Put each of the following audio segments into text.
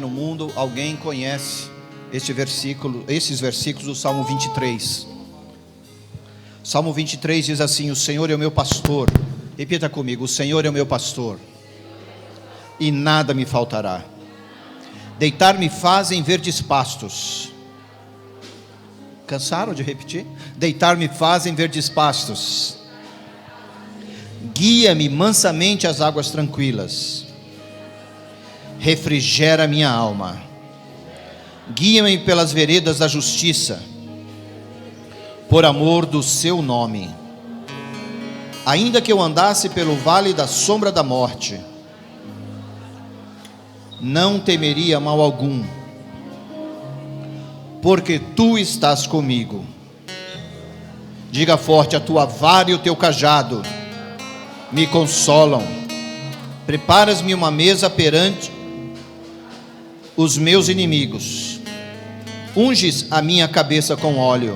no mundo, alguém conhece esses versículos do Salmo 23. Salmo 23 diz assim: o Senhor é o meu pastor. Repita comigo: o Senhor é o meu pastor, e nada me faltará. Deitar-me faz em verdes pastos. Cansaram de repetir? Deitar-me faz em verdes pastos. Guia-me mansamente às águas tranquilas. Refrigera minha alma. Guia-me pelas veredas da justiça, por amor do seu nome. Ainda que eu andasse pelo vale da sombra da morte, não temeria mal algum, porque tu estás comigo. Diga forte: a tua vara e o teu cajado me consolam. Preparas-me uma mesa perante os meus inimigos. Unges a minha cabeça com óleo,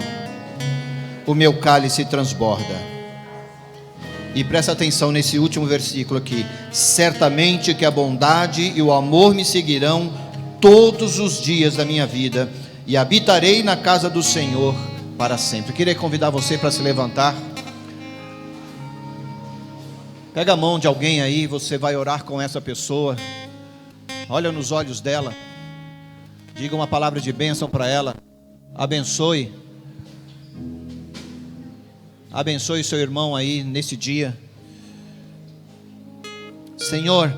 o meu cálice transborda. E presta atenção nesse último versículo aqui: certamente que a bondade e o amor me seguirão todos os dias da minha vida, e habitarei na casa do Senhor para sempre. Queria convidar você para se levantar. Pega a mão de alguém aí, você vai orar com essa pessoa. Olha nos olhos dela. Diga uma palavra de bênção para ela. Abençoe. Abençoe seu irmão aí nesse dia. Senhor,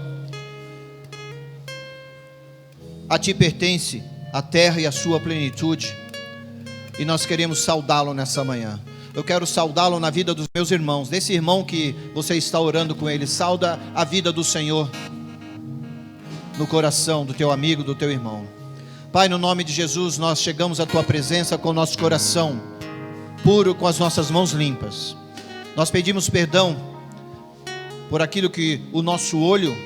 a ti pertence a terra e a sua plenitude, e nós queremos saudá-lo nessa manhã. Eu quero saudá-lo na vida dos meus irmãos, desse irmão que você está orando com ele. Sauda a vida do Senhor no coração do teu amigo, do teu irmão. Pai, no nome de Jesus, nós chegamos à tua presença com o nosso coração puro, com as nossas mãos limpas. Nós pedimos perdão por aquilo que o nosso olho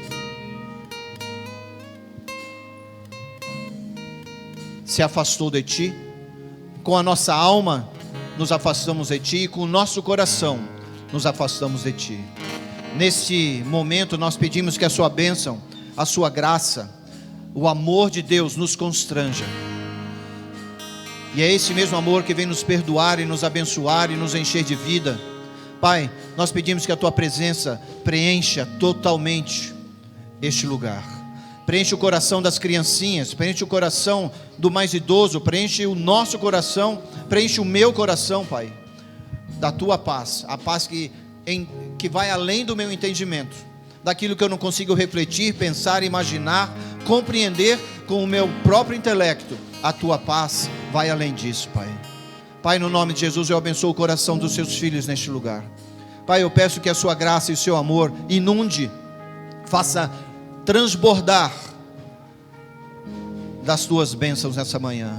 se afastou de ti, com a nossa alma nos afastamos de ti, e com o nosso coração nos afastamos de ti. Nesse momento nós pedimos que a sua bênção, a sua graça, o amor de Deus nos constranja. E é esse mesmo amor que vem nos perdoar e nos abençoar e nos encher de vida. Pai, nós pedimos que a tua presença preencha totalmente este lugar. Preenche o coração das criancinhas, preenche o coração do mais idoso, preenche o nosso coração, preenche o meu coração, Pai, da tua paz, a paz que vai além do meu entendimento, daquilo que eu não consigo refletir, pensar, imaginar, compreender com o meu próprio intelecto. A tua paz vai além disso, Pai. Pai, no nome de Jesus, eu abençoo o coração dos seus filhos neste lugar. Pai, eu peço que a sua graça e o seu amor inunde, faça transbordar das tuas bênçãos nessa manhã.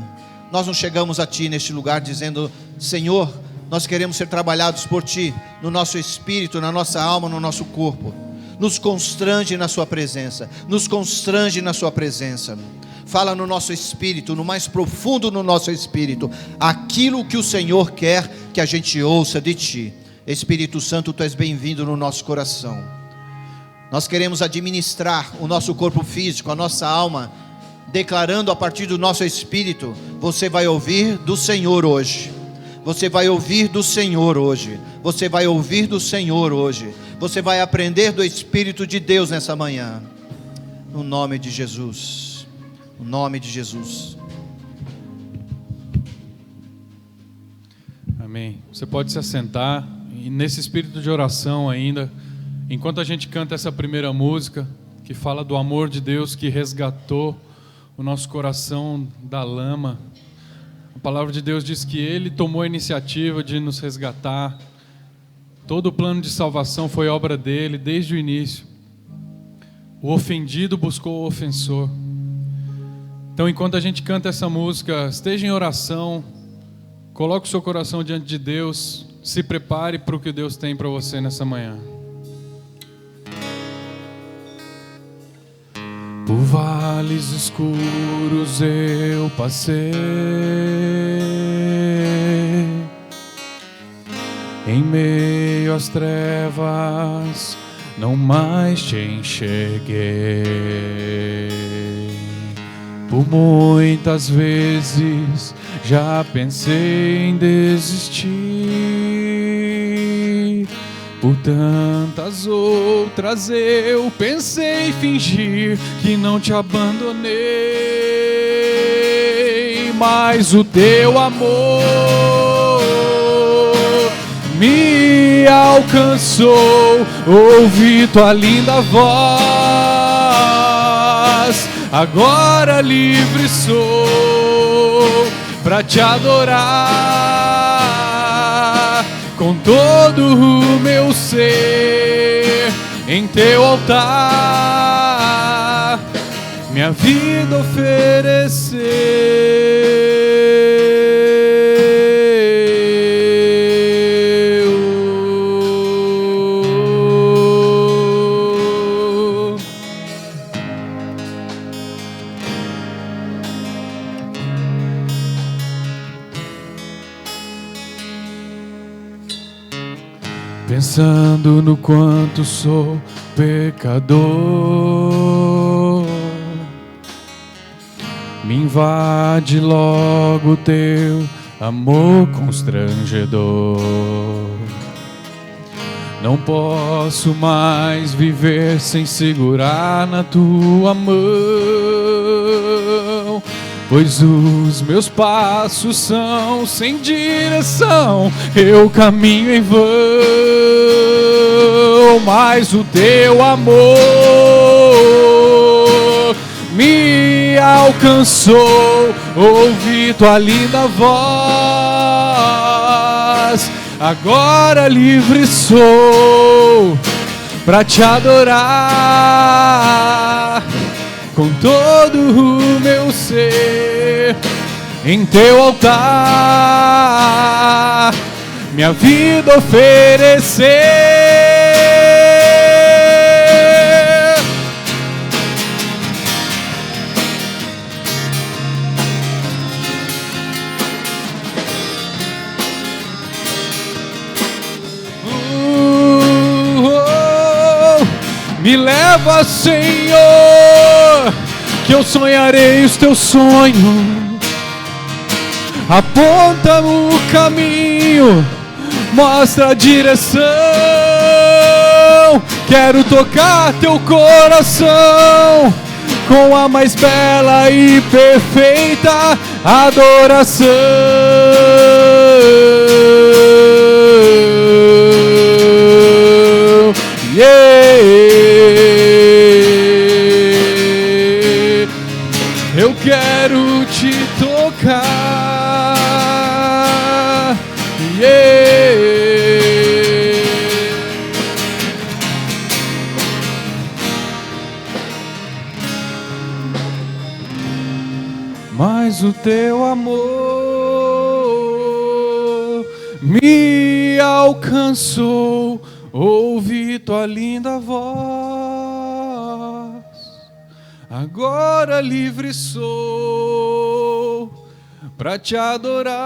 Nós não chegamos a ti neste lugar dizendo: Senhor, nós queremos ser trabalhados por ti, no nosso espírito, na nossa alma, no nosso corpo. Nos constrange na sua presença, nos constrange na sua presença. Fala no nosso espírito, no mais profundo do nosso espírito, aquilo que o Senhor quer que a gente ouça de ti. Espírito Santo, tu és bem-vindo no nosso coração. Nós queremos administrar o nosso corpo físico, a nossa alma, declarando a partir do nosso espírito: você vai ouvir do Senhor hoje. Você vai ouvir do Senhor hoje. Você vai ouvir do Senhor hoje. Você vai aprender do Espírito de Deus nessa manhã. No nome de Jesus. No nome de Jesus. Amém. Você pode se assentar. E nesse espírito de oração ainda, enquanto a gente canta essa primeira música, que fala do amor de Deus que resgatou o nosso coração da lama. A palavra de Deus diz que Ele tomou a iniciativa de nos resgatar. Todo o plano de salvação foi obra dEle desde o início. O ofendido buscou o ofensor. Então, enquanto a gente canta essa música, esteja em oração, coloque o seu coração diante de Deus, se prepare para o que Deus tem para você nessa manhã. Por vales escuros eu passei, em meio às trevas não mais te enxerguei. Por muitas vezes já pensei em desistir. Por tantas outras eu pensei em fingir que não te abandonei. Mas o teu amor me alcançou. Ouvi tua linda voz. Agora livre sou pra te adorar com todo o meu ser. Em teu altar minha vida ofereceu. Pensando no quanto sou pecador, me invade logo teu amor constrangedor. Não posso mais viver sem segurar na tua mão, pois os meus passos são sem direção, eu caminho em vão. Mas o teu amor me alcançou. Ouvi tua linda voz. Agora livre sou pra te adorar com todo o meu ser. Em teu altar minha vida oferecer. Me leva, Senhor, que eu sonharei os teus sonhos. Aponta o caminho, mostra a direção. Quero tocar teu coração com a mais bela e perfeita adoração. Eu quero te tocar. Mas o teu amor me alcançou. Ouvi tua linda voz. Agora livre sou pra te adorar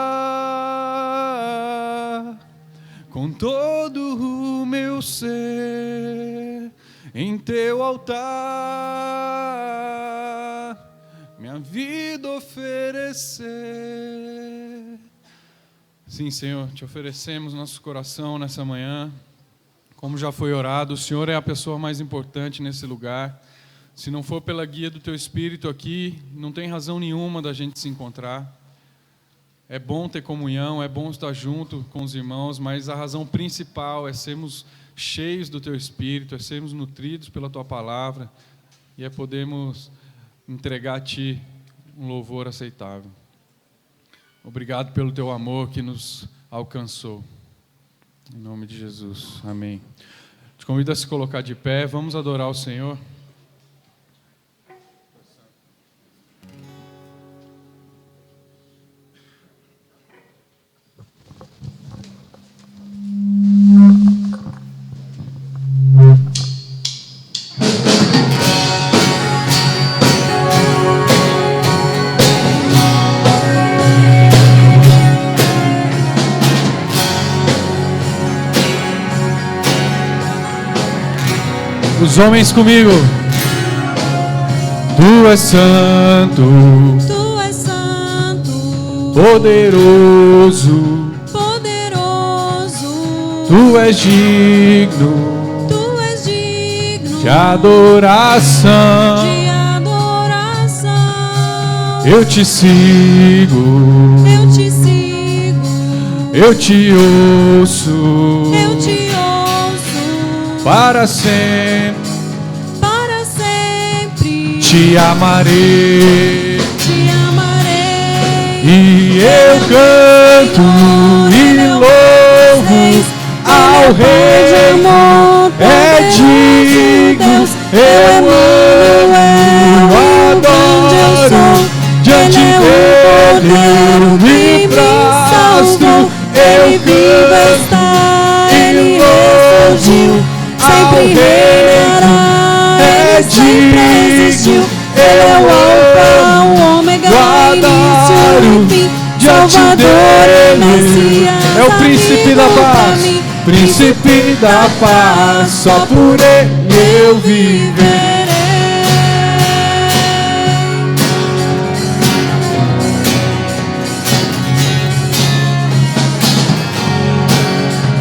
com todo o meu ser. Em teu altar minha vida oferecer. Sim, Senhor, te oferecemos nosso coração nessa manhã. Como já foi orado, o Senhor é a pessoa mais importante nesse lugar. Se não for pela guia do Teu Espírito aqui, não tem razão nenhuma da gente se encontrar. É bom ter comunhão, é bom estar junto com os irmãos, mas a razão principal é sermos cheios do Teu Espírito, é sermos nutridos pela Tua Palavra e é podermos entregar a Ti um louvor aceitável. Obrigado pelo Teu amor que nos alcançou. Em nome de Jesus, amém. Te convido a se colocar de pé, vamos adorar o Senhor. Os homens comigo. Tu és santo, poderoso, Tu és digno de adoração. Eu te sigo, eu te ouço, para sempre, te amarei, e eu canto e louvo ao Rei. É digno, eu amo, adoro, diante dele eu me prostro, eu canto e louvo ao Rei. É digno, eu amo, adoro, diante dele é o príncipe da paz. Príncipe da paz, só por ele eu viverei.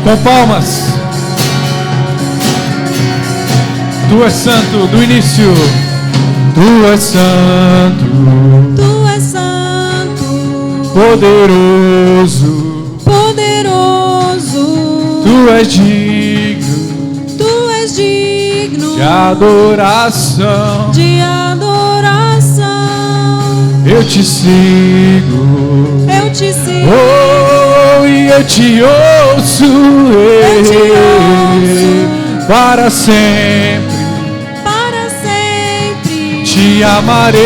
Com palmas. Tu és santo do início. Tu és santo. Tu és santo. Poderoso. Tu és digno de adoração. Eu te sigo, oh, e eu te ouço, para sempre, te amarei,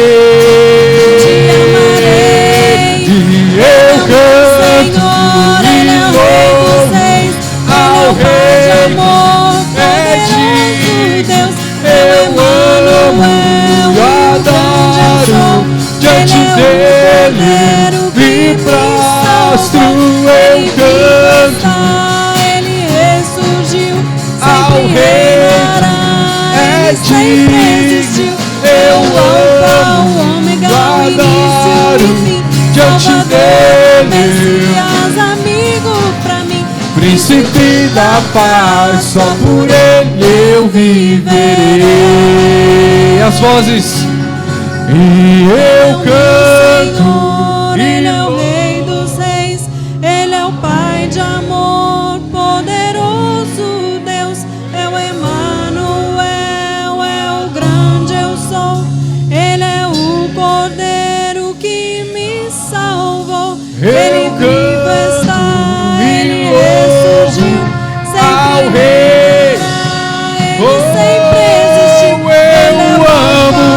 e eu canto e louvo ao Rei. É digno, eu amo e adoro, diante dele me prostro, eu canto ao Rei. É digno, eu amo e adoro, diante dele príncipe da paz, só por ele eu viverei. As vozes. E eu canto. Ele é o Rei dos Reis, Ele é o Pai de amor, poderoso Deus, é o Emanuel, é o grande eu sou. Ele é o Cordeiro que me salvou. Ele vivo está. Ao Rei, eu amo,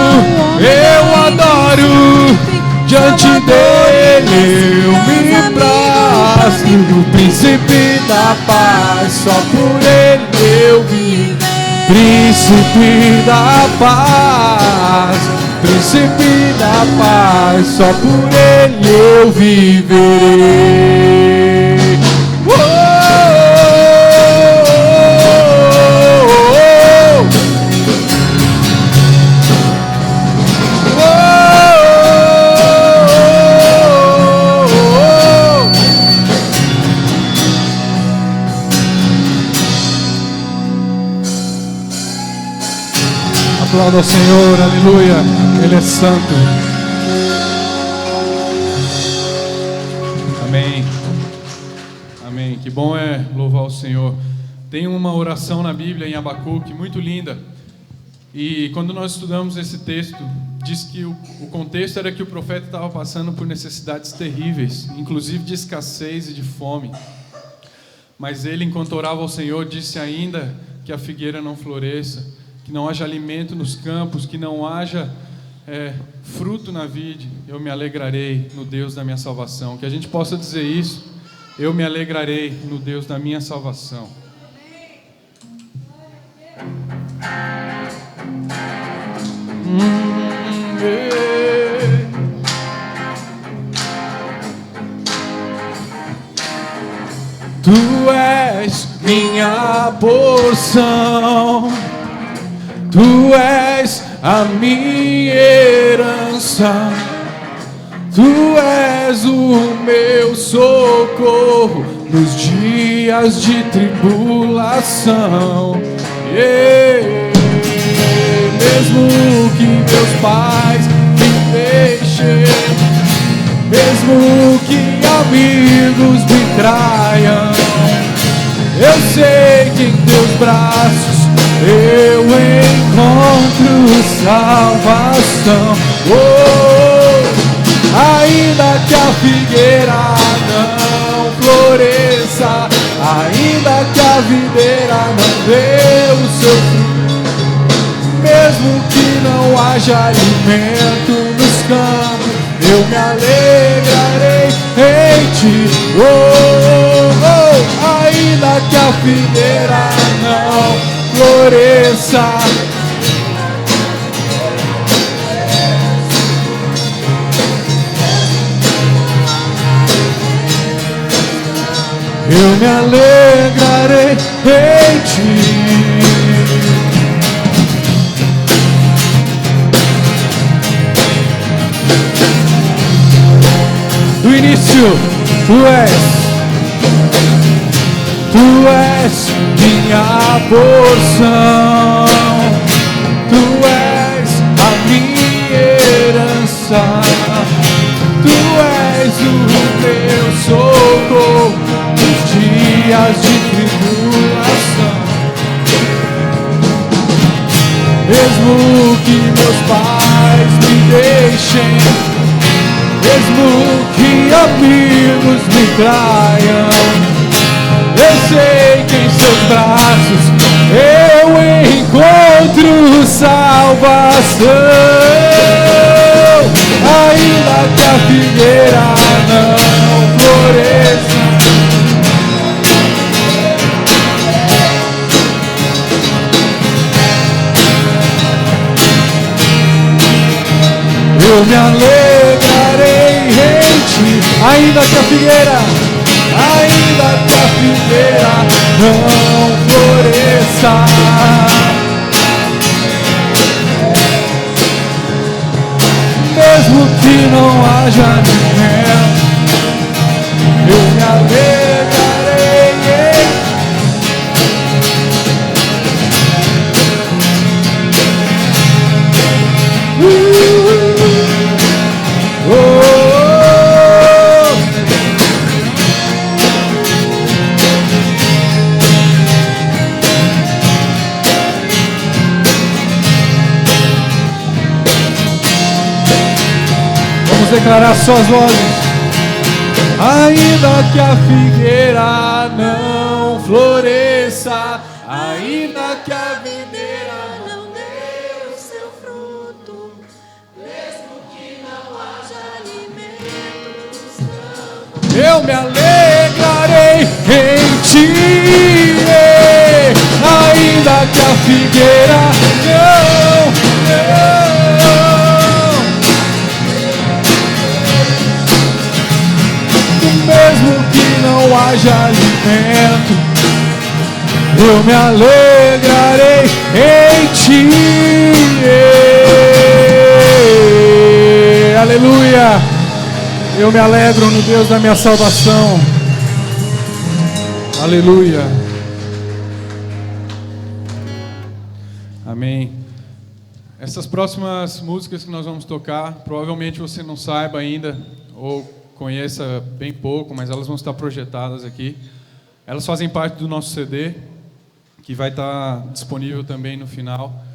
eu adoro, diante dele eu me prostro, do príncipe da paz, só por ele eu vivo. Príncipe da paz, príncipe da paz, só por ele eu viverei. Aplauda ao Senhor, aleluia, Ele é santo. Amém, amém, que bom é louvar o Senhor. Tem uma oração na Bíblia, em Abacuque, muito linda, e quando nós estudamos esse texto, diz que o contexto era que o profeta estava passando por necessidades terríveis, inclusive de escassez e de fome, mas ele, enquanto orava ao Senhor, disse ainda que a figueira não floresça, que não haja alimento nos campos, que não haja fruto na vide, eu me alegrarei no Deus da minha salvação. Que a gente possa dizer isso, eu me alegrarei no Deus da minha salvação. Tu és minha porção, Tu és a minha herança, Tu és o meu socorro nos dias de tribulação. Mesmo que meus pais me deixem, mesmo que amigos me traiam, eu sei que em teus braços eu encontro salvação. Ainda que a figueira não floresça, ainda que a videira não dê o seu fruto, mesmo que não haja alimento nos campos, eu me alegrarei em ti. Ainda que a figueira não floresça, eu me alegrarei em ti. Do início, tu és minha porção, tu és a minha herança, tu és o meu socorro nos dias de tribulação. Mesmo que meus pais me deixem, mesmo que amigos me traiam, eu sei que em seus braços eu encontro salvação. Ainda que a figueira não floresça, eu me alegrarei em ti. Ainda que a figueira não floresça, mesmo que não haja alimento, eu me alegrarei em Vamos declarar suas vozes. Ainda que a figueira não floresça, ainda que a videira não dê o seu fruto, mesmo que não haja alimento nos campos, eu me alegrarei em ti. Ainda que a figueira mesmo que não haja alimento, eu me alegrarei em ti. Aleluia! Eu me alegro no Deus da minha salvação. Aleluia! Amém. Essas próximas músicas que nós vamos tocar, provavelmente você não saiba ainda, ou conheça bem pouco, mas elas vão estar projetadas aqui. Elas fazem parte do nosso CD, que vai estar disponível também no final.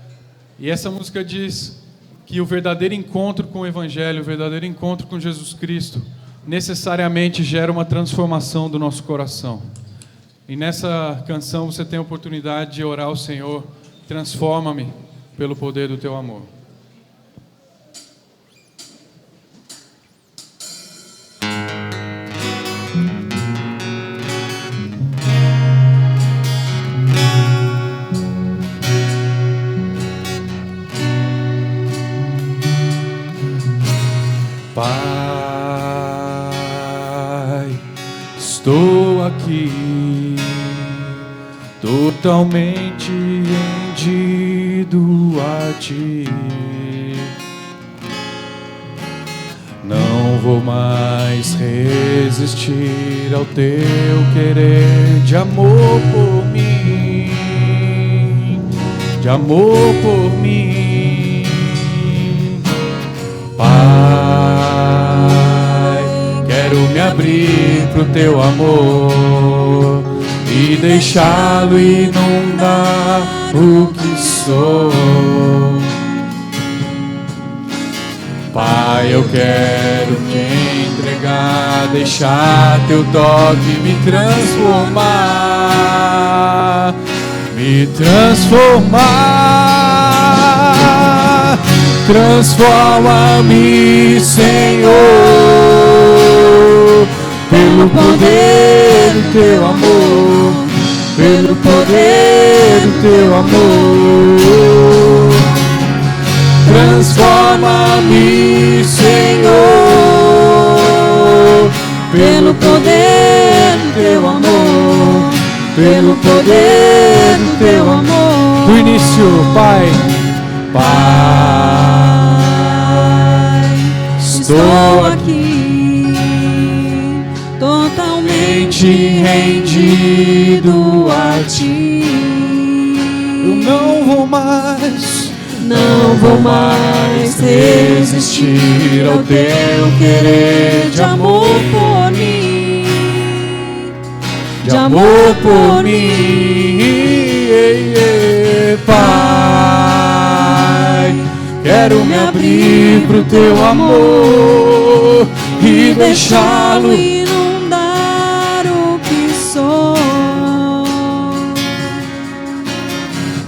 E essa música diz que o verdadeiro encontro com o Evangelho, o verdadeiro encontro com Jesus Cristo, necessariamente gera uma transformação do nosso coração. E nessa canção você tem a oportunidade de orar ao Senhor: transforma-me pelo poder do teu amor. Pai, estou aqui totalmente rendido a ti. Não vou mais resistir ao teu querer de amor por mim, de amor por mim. Pai, quero me abrir pro teu amor e deixá-lo inundar o que sou. Pai, eu quero me entregar, deixar teu toque me transformar, me transformar. Transforma-me, Senhor, pelo poder do teu amor, pelo poder do teu amor. Transforma-me, Senhor, pelo poder do teu amor, pelo poder do teu amor. Do início, Pai. Pai, estou aqui totalmente rendido a ti. Eu não vou mais resistir ao teu querer de amor por mim, de amor por mim. Pai, quero me abrir pro teu amor e deixá-lo inundar o que sou.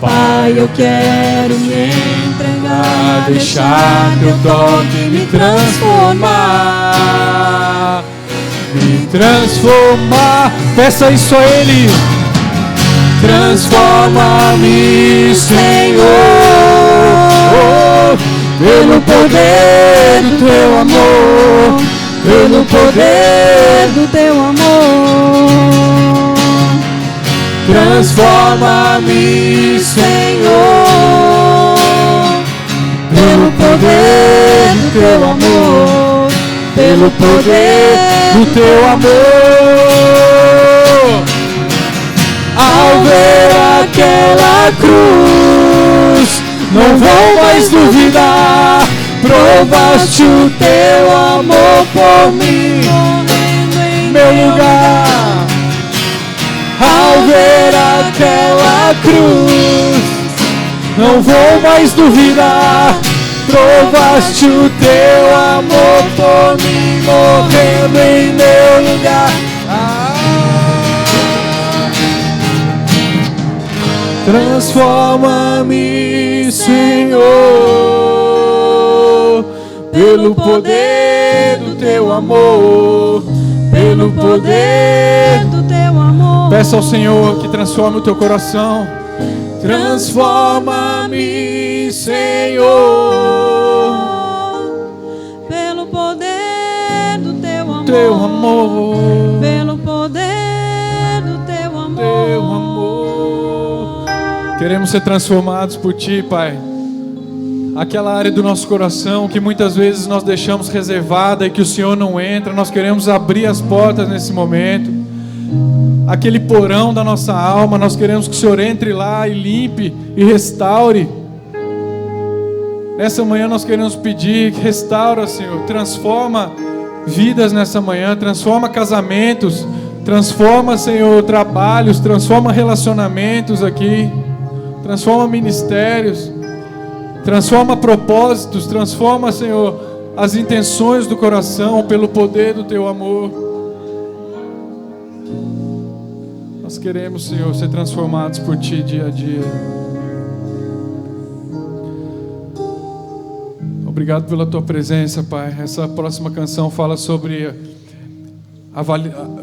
Pai, eu quero me entregar, deixar teu toque me transformar, me transformar. Peça isso a Ele. Transforma-me, Senhor, pelo poder do teu amor, pelo poder do teu amor. Transforma-me, Senhor, pelo poder do teu amor, pelo poder do teu amor. Ao ver aquela cruz, não vou mais duvidar, provaste o teu amor por mim, meu lugar. Ao ver aquela cruz, não vou mais duvidar, provaste o teu amor por mim, morrendo em meu lugar. Transforma-me, Senhor, pelo poder do teu amor, pelo poder do teu amor. Peça ao Senhor que transforme o teu coração. Transforma-me, Senhor, pelo poder do teu amor, pelo poder do teu amor. Queremos ser transformados por Ti, Pai. Aquela área do nosso coração que muitas vezes nós deixamos reservada e que o Senhor não entra, nós queremos abrir as portas nesse momento. Aquele porão da nossa alma, nós queremos que o Senhor entre lá e limpe e restaure. Nessa manhã nós queremos pedir, restaura, Senhor, transforma vidas nessa manhã, transforma casamentos, transforma, Senhor, trabalhos, transforma relacionamentos aqui, transforma ministérios, transforma propósitos, transforma, Senhor, as intenções do coração pelo poder do Teu amor. Nós queremos, Senhor, ser transformados por Ti dia a dia. Obrigado pela Tua presença, Pai. Essa próxima canção fala sobre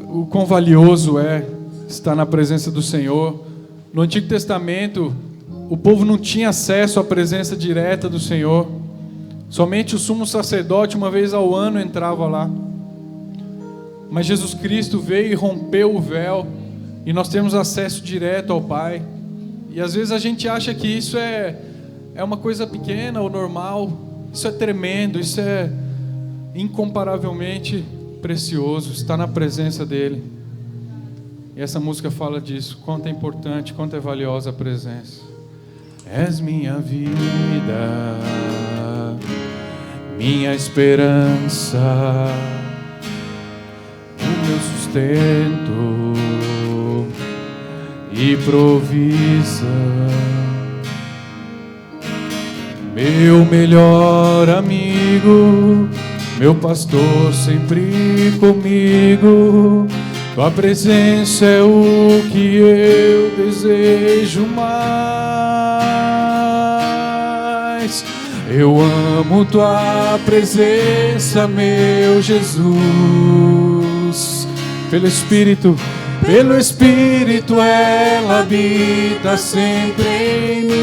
o quão valioso é estar na presença do Senhor. No Antigo Testamento, o povo não tinha acesso à presença direta do Senhor. Somente o sumo sacerdote, uma vez ao ano, entrava lá. Mas Jesus Cristo veio e rompeu o véu, e nós temos acesso direto ao Pai. E às vezes a gente acha que isso é uma coisa pequena ou normal. Isso é tremendo, isso é incomparavelmente precioso estar na presença dele. E essa música fala disso, quanto é importante, quanto é valiosa a presença. És minha vida, minha esperança, o meu sustento e provisão, meu melhor amigo, meu pastor sempre comigo. Tua presença é o que eu desejo mais. Eu amo tua presença, meu Jesus. Pelo Espírito ela habita sempre em mim.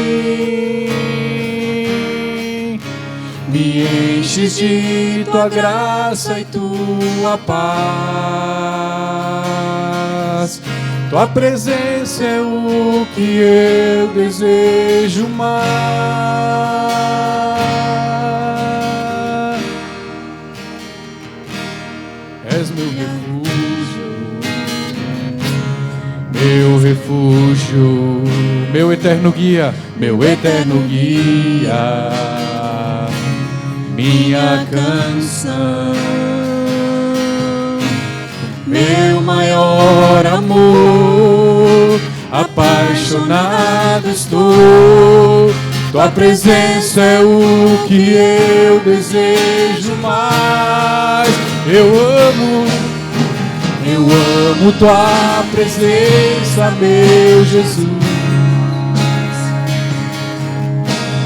Me enches de tua graça e tua paz. Tua presença é o que eu desejo mais. És meu refúgio, meu eterno guia, minha canção, meu maior amor, apaixonado estou. Tua presença é o que eu desejo mais. Eu amo tua presença, meu Jesus.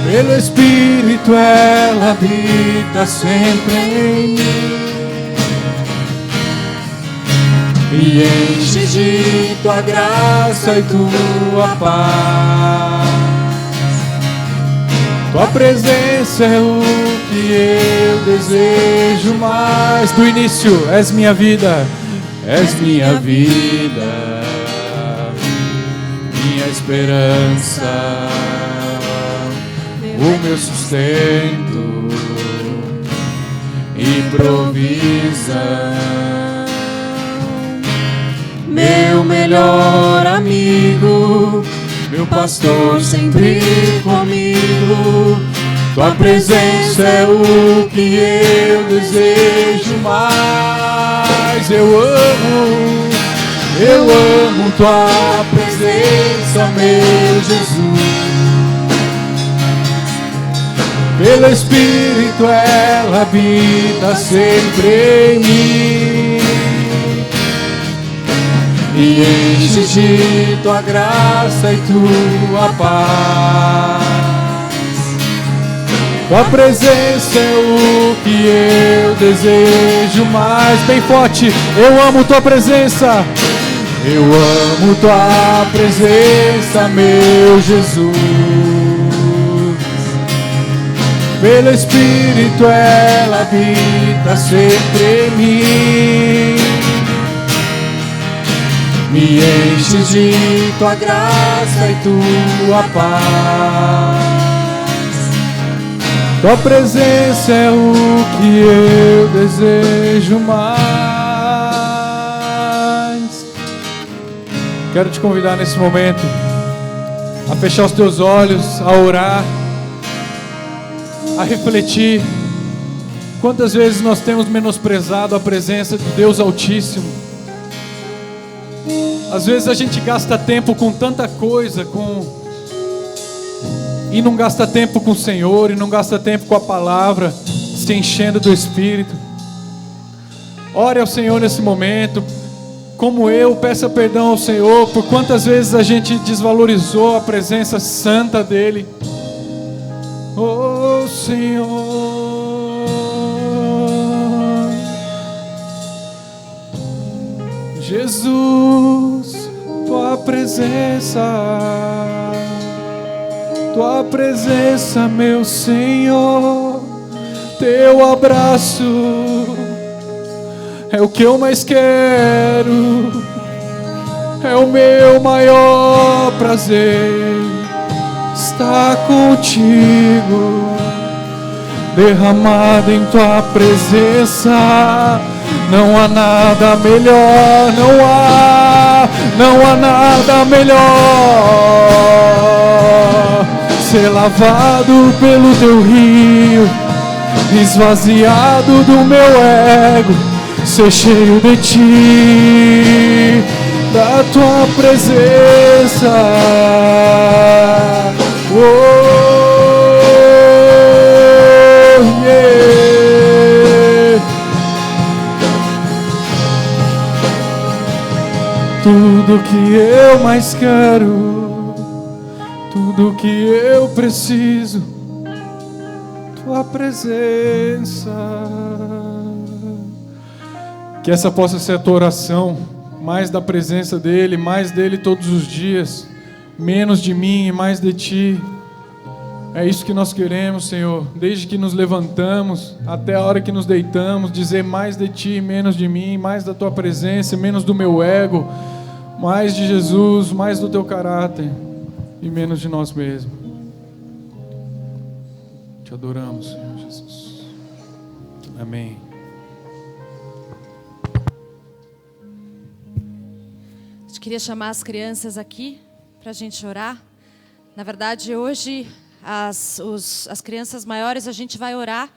Pelo Espírito ela habita sempre em mim. Me enche de tua graça e tua paz. Tua presença é o que eu desejo mais. Do início, és minha vida, minha esperança, o meu sustento e provisão, meu melhor amigo, meu pastor sempre comigo. Tua presença é o que eu desejo mais. Eu amo tua presença, meu Jesus. Pelo Espírito ela habita sempre em mim. E enche de tua graça e tua paz. Tua presença é o que eu desejo mais. Bem forte, eu amo tua presença. Eu amo tua presença, meu Jesus. Pelo Espírito ela habita sempre em mim. Me enche de tua graça e tua paz. Tua presença é o que eu desejo mais. Quero te convidar nesse momento a fechar os teus olhos, a orar, a refletir. Quantas vezes nós temos menosprezado a presença de Deus Altíssimo? Às vezes a gente gasta tempo com tanta coisa, e não gasta tempo com o Senhor, e não gasta tempo com a palavra, se enchendo do Espírito. Ore ao Senhor nesse momento, como eu, peça perdão ao Senhor por quantas vezes a gente desvalorizou a presença santa dEle. Oh Senhor, Jesus, tua presença, meu Senhor, teu abraço é o que eu mais quero, é o meu maior prazer estar contigo. derramado em tua presença. Não há nada melhor, não há nada melhor. Ser lavado pelo teu rio, esvaziado do meu ego, ser cheio de ti, da tua presença. Tudo que eu mais quero, tudo que eu preciso, tua presença. Que essa possa ser a tua oração, mais da presença dele, mais dele todos os dias, menos de mim e mais de ti. É isso que nós queremos, Senhor, desde que nos levantamos até a hora que nos deitamos, dizer mais de ti, menos de mim, mais da tua presença, menos do meu ego, mais de Jesus, mais do teu caráter e menos de nós mesmos. Te adoramos, Senhor Jesus. Amém. Eu queria chamar as crianças aqui para a gente orar. Na verdade, hoje as crianças maiores a gente vai orar,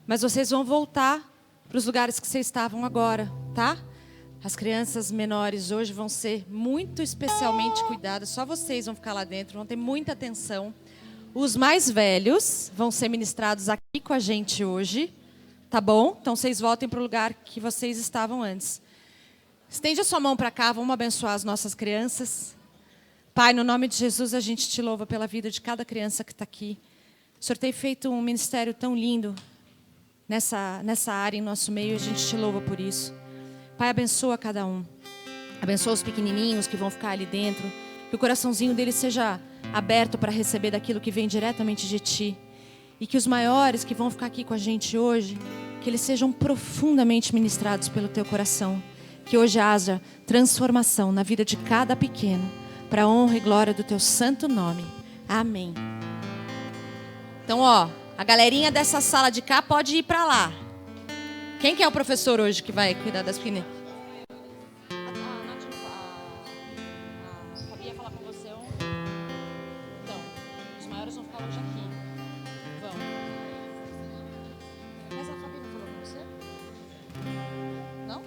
mas vocês vão voltar para os lugares que vocês estavam agora, tá? As crianças menores hoje vão ser muito especialmente cuidadas, só vocês vão ficar lá dentro, vão ter muita atenção. Os mais velhos vão ser ministrados aqui com a gente hoje, tá bom? Então vocês voltem para o lugar que vocês estavam antes. Estende a sua mão para cá, vamos abençoar as nossas crianças. Pai, no nome de Jesus, a gente te louva pela vida de cada criança que está aqui. O Senhor tem feito um ministério tão lindo nessa área, em nosso meio, e a gente te louva por isso. Pai, abençoa cada um. Abençoa os pequenininhos que vão ficar ali dentro. Que o coraçãozinho deles seja aberto para receber daquilo que vem diretamente de Ti. E que os maiores que vão ficar aqui com a gente hoje, que eles sejam profundamente ministrados pelo Teu coração. Que hoje haja transformação na vida de cada pequeno, para a honra e glória do Teu santo nome. Amém. Então, a galerinha dessa sala de cá pode ir para lá. Quem que é o professor hoje que vai cuidar das pequenas? A Fabi ia falar com você ontem. Então, os maiores vão ficar hoje aqui. Vão. Mas a Fabi não falou com você? Não?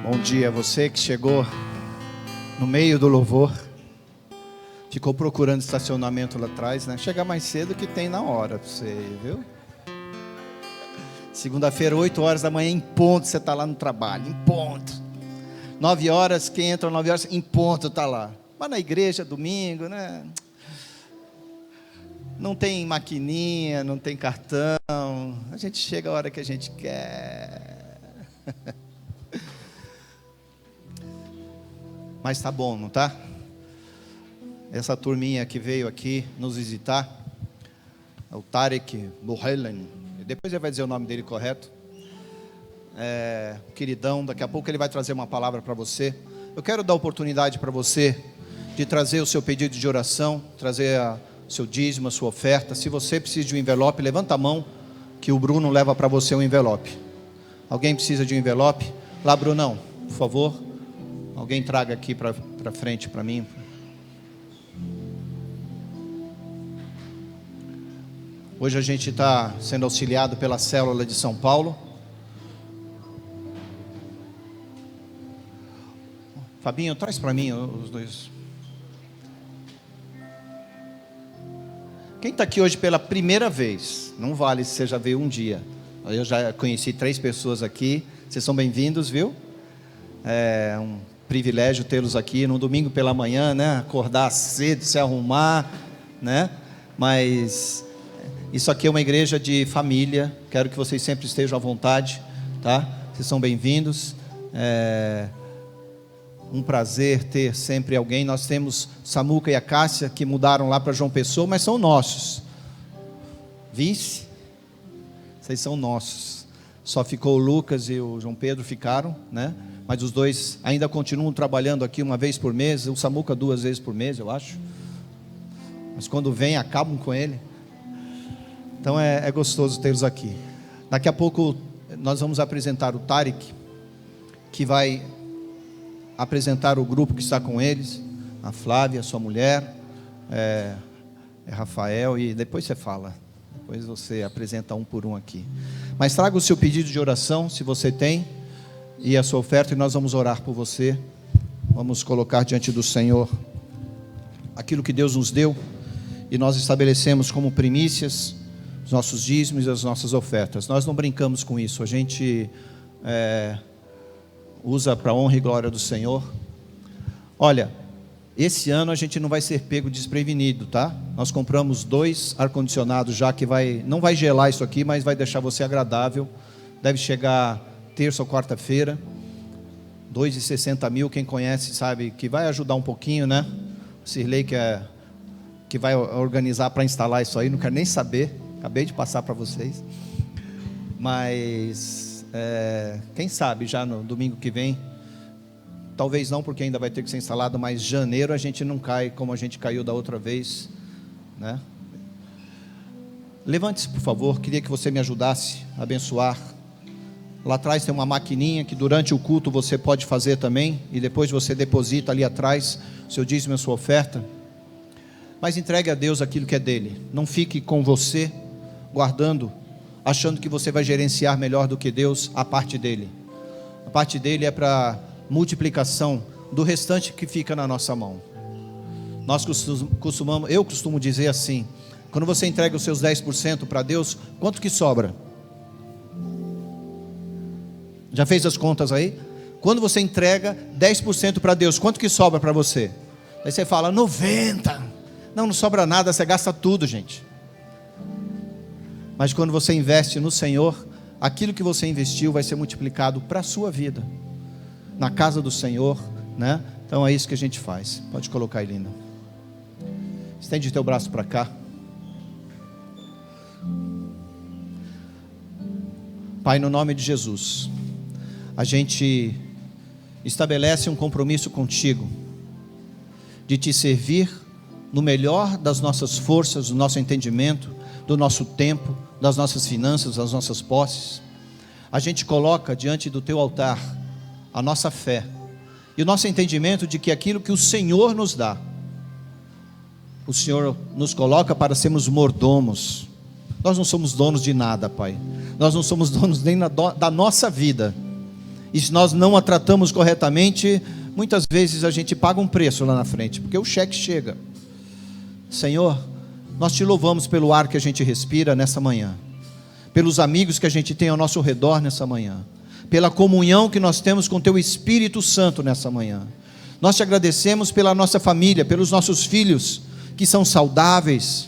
Bom dia a você que chegou no meio do louvor. Ficou procurando estacionamento lá atrás, né? Chega mais cedo que tem na hora pra você, viu? Segunda-feira, 8 horas da manhã, em ponto, você está lá no trabalho, em ponto. 9 horas, quem entra 9 horas, em ponto está lá. Mas na igreja, domingo, né? Não tem maquininha, não tem cartão. A gente chega a hora que a gente quer. Mas tá bom, não tá? Essa turminha que veio aqui nos visitar, o Tarek Bohelen, depois ele vai dizer o nome dele correto, queridão, daqui a pouco ele vai trazer uma palavra para você. Eu quero dar oportunidade para você de trazer o seu pedido de oração, trazer o seu dízimo, a sua oferta. Se você precisa de um envelope, levanta a mão que o Bruno leva para você um envelope. Alguém precisa de um envelope? Lá, Brunão, por favor, alguém traga aqui para frente para mim. Hoje a gente está sendo auxiliado pela célula de São Paulo. Fabinho, traz para mim os dois. Quem está aqui hoje pela primeira vez, não vale se você já veio um dia. Eu já conheci 3 pessoas aqui, vocês são bem-vindos, viu? É um privilégio tê-los aqui no domingo pela manhã, né? Acordar cedo, se arrumar, né? Mas isso aqui é uma igreja de família, quero que vocês sempre estejam à vontade, tá? Vocês são bem-vindos. Um prazer ter sempre alguém. Nós temos Samuca e a Cássia que mudaram lá para João Pessoa, mas são nossos. Vice, vocês são nossos. só ficou o Lucas e o João Pedro ficaram, né? Mas os dois ainda continuam trabalhando aqui uma vez por mês, o Samuca 2 vezes por mês, eu acho. Mas quando vem, acabam com ele. Então é gostoso tê-los aqui. Daqui a pouco nós vamos apresentar o Tarek, que vai apresentar o grupo que está com eles, a Flávia, sua mulher, Rafael, e depois você fala. Depois você apresenta um por um aqui. Mas traga o seu pedido de oração, se você tem, e a sua oferta, e nós vamos orar por você. Vamos colocar diante do Senhor aquilo que Deus nos deu, e nós estabelecemos como primícias os nossos dízimos e as nossas ofertas. Nós não brincamos com isso, a gente usa para a honra e glória do Senhor. Olha, esse ano a gente não vai ser pego desprevenido, tá? Nós compramos 2 ar-condicionados já, que não vai gelar isso aqui, mas vai deixar você agradável. Deve chegar terça ou quarta-feira. 2,60 mil, quem conhece sabe que vai ajudar um pouquinho, né? O Sirlei que vai organizar para instalar isso aí, não quero nem saber, acabei de passar para vocês. Mas quem sabe já no domingo que vem, talvez não, porque ainda vai ter que ser instalado, mas janeiro a gente não cai como a gente caiu da outra vez, né? Levante-se, por favor, queria que você me ajudasse a abençoar. Lá atrás tem uma maquininha que durante o culto você pode fazer também, e depois você deposita ali atrás o seu dízimo e a sua oferta. Mas entregue a Deus aquilo que é dele. Não fique com você, guardando, achando que você vai gerenciar melhor do que Deus a parte dele. A parte dele é para multiplicação do restante que fica na nossa mão. Eu costumo dizer assim: quando você entrega os seus 10% para Deus, quanto que sobra? Já fez as contas aí? Quando você entrega 10% para Deus, quanto que sobra para você? Aí você fala 90%. Não sobra nada, você gasta tudo, gente. Mas quando você investe no Senhor, aquilo que você investiu vai ser multiplicado para a sua vida, na casa do Senhor, né? Então é isso que a gente faz. Pode colocar aí, linda. Estende teu braço para cá. Pai, no nome de Jesus, a gente estabelece um compromisso contigo, de te servir no melhor das nossas forças, do nosso entendimento, do nosso tempo, das nossas finanças, das nossas posses. A gente coloca diante do teu altar a nossa fé e o nosso entendimento de que aquilo que o Senhor nos dá, o Senhor nos coloca para sermos mordomos. Nós não somos donos de nada, Pai. Nós não somos donos nem da nossa vida. E se nós não a tratamos corretamente, muitas vezes a gente paga um preço lá na frente, porque o cheque chega. Senhor, nós te louvamos pelo ar que a gente respira nessa manhã, pelos amigos que a gente tem ao nosso redor nessa manhã, pela comunhão que nós temos com teu Espírito Santo nessa manhã. Nós te agradecemos pela nossa família, pelos nossos filhos que são saudáveis,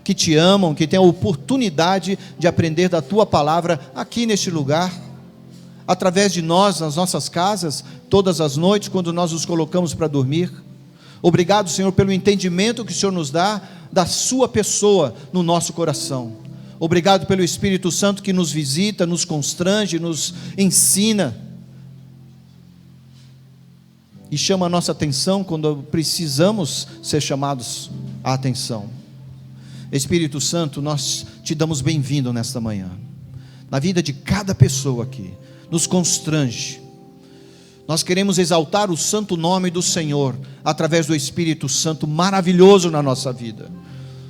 que te amam, que têm a oportunidade de aprender da tua palavra aqui neste lugar, através de nós, nas nossas casas, todas as noites, quando nós nos colocamos para dormir. Obrigado, Senhor, pelo entendimento que o Senhor nos dá da sua pessoa no nosso coração. Obrigado pelo Espírito Santo que nos visita, nos constrange, nos ensina e chama a nossa atenção quando precisamos ser chamados à atenção. Espírito Santo, nós te damos bem-vindo nesta manhã, na vida de cada pessoa aqui. Nos constrange. Nós queremos exaltar o santo nome do Senhor através do Espírito Santo maravilhoso na nossa vida,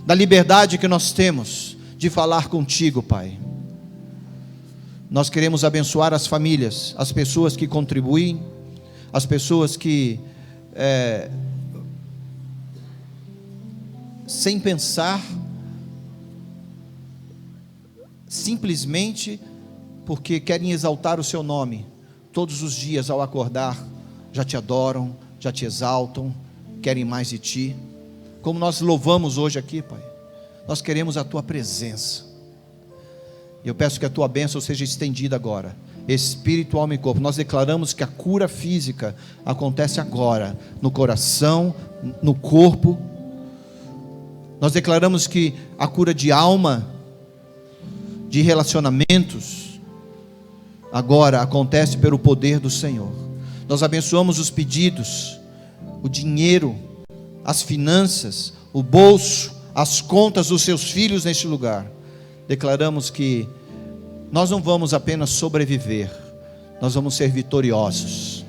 da liberdade que nós temos de falar contigo, Pai. Nós queremos abençoar as famílias, as pessoas que contribuem, as pessoas que sem pensar, simplesmente porque querem exaltar o seu nome, todos os dias ao acordar, já te adoram, já te exaltam, querem mais de ti, como nós louvamos hoje aqui, Pai. Nós queremos a tua presença, e eu peço que a tua bênção seja estendida agora, espírito, alma e corpo. Nós declaramos que a cura física acontece agora, no coração, no corpo. Nós declaramos que a cura de alma, de relacionamentos, agora acontece pelo poder do Senhor. Nós abençoamos os pedidos, o dinheiro, as finanças, o bolso, as contas dos seus filhos neste lugar. Declaramos que nós não vamos apenas sobreviver, nós vamos ser vitoriosos.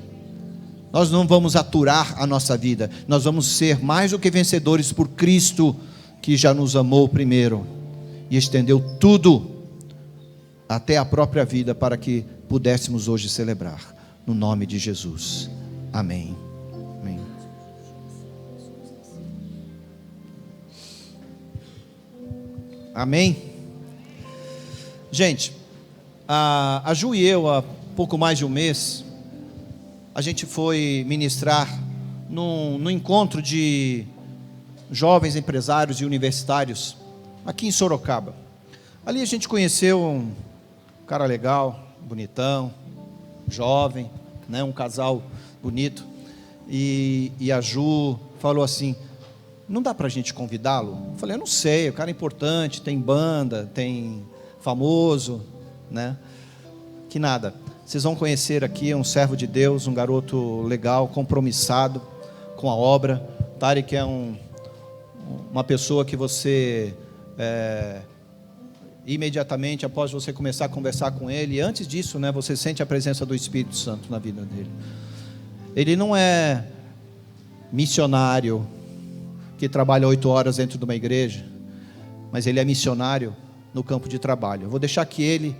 Nós não vamos aturar a nossa vida, nós vamos ser mais do que vencedores por Cristo, que já nos amou primeiro e estendeu tudo, até a própria vida, para que pudéssemos hoje celebrar. No nome de Jesus. Amém. Amém. Amém. Gente, a Ju e eu, há pouco mais de um mês, a gente foi ministrar no encontro de jovens empresários e universitários aqui em Sorocaba. Ali a gente conheceu um cara legal, bonitão, jovem, né, um casal bonito, e a Ju falou assim: não dá pra gente convidá-lo? Eu falei: eu não sei, o cara é importante, tem banda, tem famoso, né? Que nada, vocês vão conhecer aqui um servo de Deus, um garoto legal, compromissado com a obra. Tarek é uma pessoa que você imediatamente após você começar a conversar com ele, antes disso, né, você sente a presença do Espírito Santo na vida dele. Ele não é missionário que trabalha 8 horas dentro de uma igreja, mas ele é missionário no campo de trabalho. Eu vou deixar que ele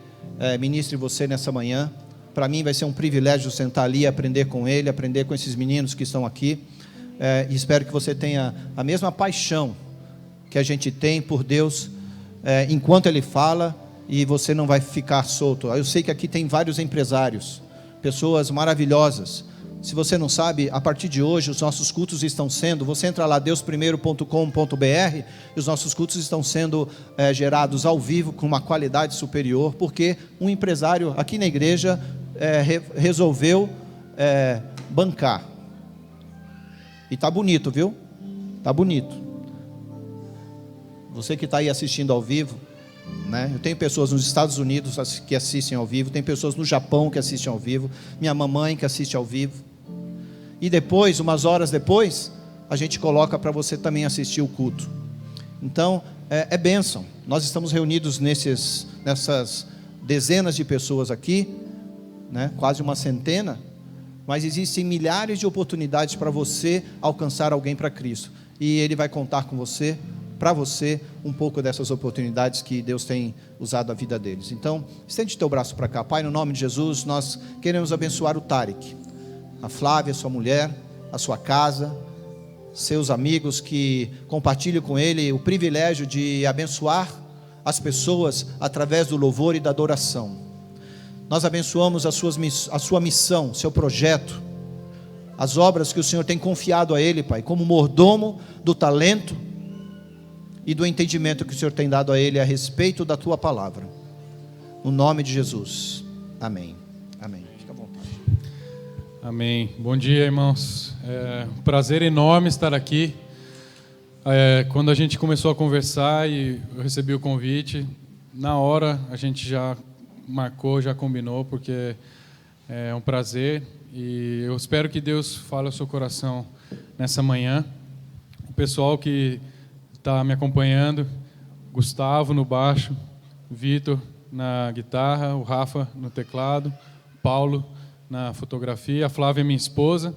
ministre você nessa manhã. Para mim vai ser um privilégio sentar ali e aprender com ele, aprender com esses meninos que estão aqui, e espero que você tenha a mesma paixão que a gente tem por Deus, enquanto Ele fala, e você não vai ficar solto. Eu sei que aqui tem vários empresários, pessoas maravilhosas. Se você não sabe, a partir de hoje os nossos cultos estão sendo, você entra lá deusprimeiro.com.br, e os nossos cultos estão sendo gerados ao vivo com uma qualidade superior, porque um empresário aqui na igreja resolveu bancar. E tá bonito, viu? Tá bonito. Você que está aí assistindo ao vivo, né? Eu tenho pessoas nos Estados Unidos que assistem ao vivo, tem pessoas no Japão que assistem ao vivo, minha mamãe que assiste ao vivo. E depois, umas horas depois, a gente coloca para você também assistir o culto. Então, é bênção. Nós estamos reunidos nessas dezenas de pessoas aqui, né? Quase uma centena, mas existem milhares de oportunidades para você alcançar alguém para Cristo. E Ele vai contar com você, para você, um pouco dessas oportunidades que Deus tem usado a vida deles. Então, estende teu braço para cá. Pai, no nome de Jesus, nós queremos abençoar o Tarek, a Flávia, sua mulher, a sua casa, seus amigos que compartilham com ele o privilégio de abençoar as pessoas através do louvor e da adoração. Nós abençoamos a sua missão, seu projeto, as obras que o Senhor tem confiado a ele, Pai, como mordomo do talento e do entendimento que o Senhor tem dado a ele a respeito da Tua palavra. No nome de Jesus. Amém. Amém. Fica à vontade. Amém. Bom dia, irmãos. É um prazer enorme estar aqui. Quando a gente começou a conversar e eu recebi o convite, na hora a gente já marcou, já combinou, porque é um prazer. E eu espero que Deus fale ao seu coração nessa manhã. O pessoal que está me acompanhando: Gustavo no baixo, Vitor na guitarra, o Rafa no teclado, Paulo na fotografia, a Flávia, minha esposa,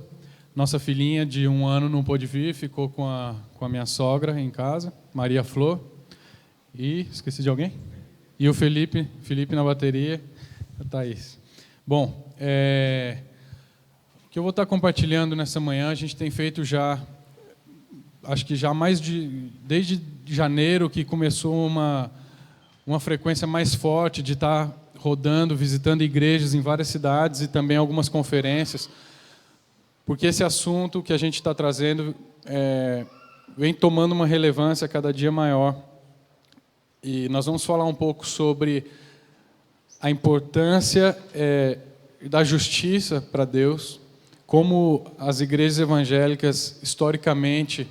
nossa filhinha de 1 ano não pôde vir, ficou com a minha sogra em casa, Maria Flor, e esqueci de alguém? E o Felipe na bateria, a Thaís. Bom, o que eu vou estar compartilhando nessa manhã, a gente tem feito já, acho que já desde janeiro, que começou uma frequência mais forte de estar rodando, visitando igrejas em várias cidades e também algumas conferências, porque esse assunto que a gente está trazendo vem tomando uma relevância cada dia maior. E nós vamos falar um pouco sobre a importância da justiça para Deus, como as igrejas evangélicas, historicamente,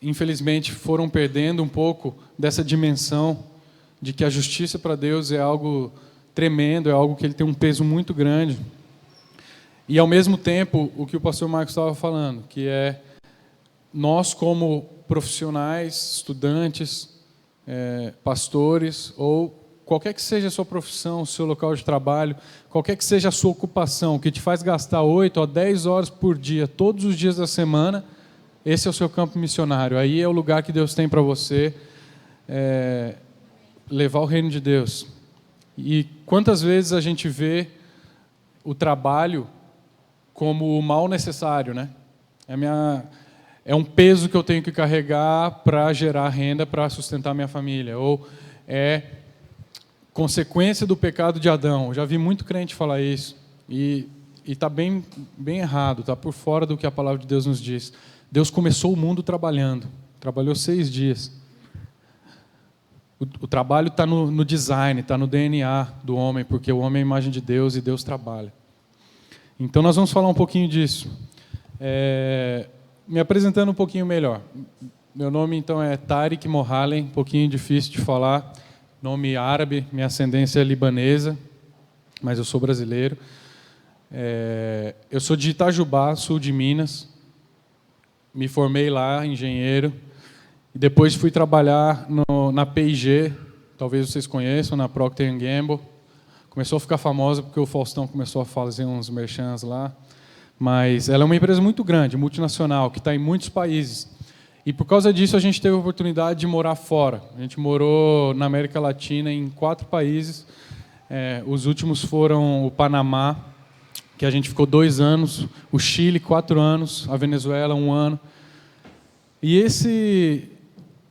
infelizmente, foram perdendo um pouco dessa dimensão de que a justiça para Deus é algo tremendo, é algo que ele tem um peso muito grande. E, ao mesmo tempo, o que o pastor Marcos estava falando, que é nós, como profissionais, estudantes, pastores, ou qualquer que seja a sua profissão, o seu local de trabalho, qualquer que seja a sua ocupação, que te faz gastar 8 a 10 horas por dia, todos os dias da semana, esse é o seu campo missionário. Aí é o lugar que Deus tem para você levar o reino de Deus. E quantas vezes a gente vê o trabalho como o mal necessário, né? É um peso que eu tenho que carregar para gerar renda, para sustentar minha família. Ou é consequência do pecado de Adão. Eu já vi muito crente falar isso. E está bem errado, está por fora do que a palavra de Deus nos diz. Deus começou o mundo trabalhando. Trabalhou 6 dias. O trabalho está no design, está no DNA do homem, porque o homem é a imagem de Deus e Deus trabalha. Então nós vamos falar um pouquinho disso. Me apresentando um pouquinho melhor. Meu nome então é Tariq Mohalem, um pouquinho difícil de falar. Nome árabe, minha ascendência é libanesa, mas eu sou brasileiro. Eu sou de Itajubá, sul de Minas. Me formei lá, engenheiro. E depois fui trabalhar na P&G, talvez vocês conheçam, na Procter & Gamble. Começou a ficar famosa porque o Faustão começou a fazer uns merchans lá. Mas ela é uma empresa muito grande, multinacional, que está em muitos países. E por causa disso a gente teve a oportunidade de morar fora. A gente morou na América Latina em 4 países. Os últimos foram o Panamá, que a gente ficou 2 anos, o Chile 4 anos, a Venezuela 1 ano. E essa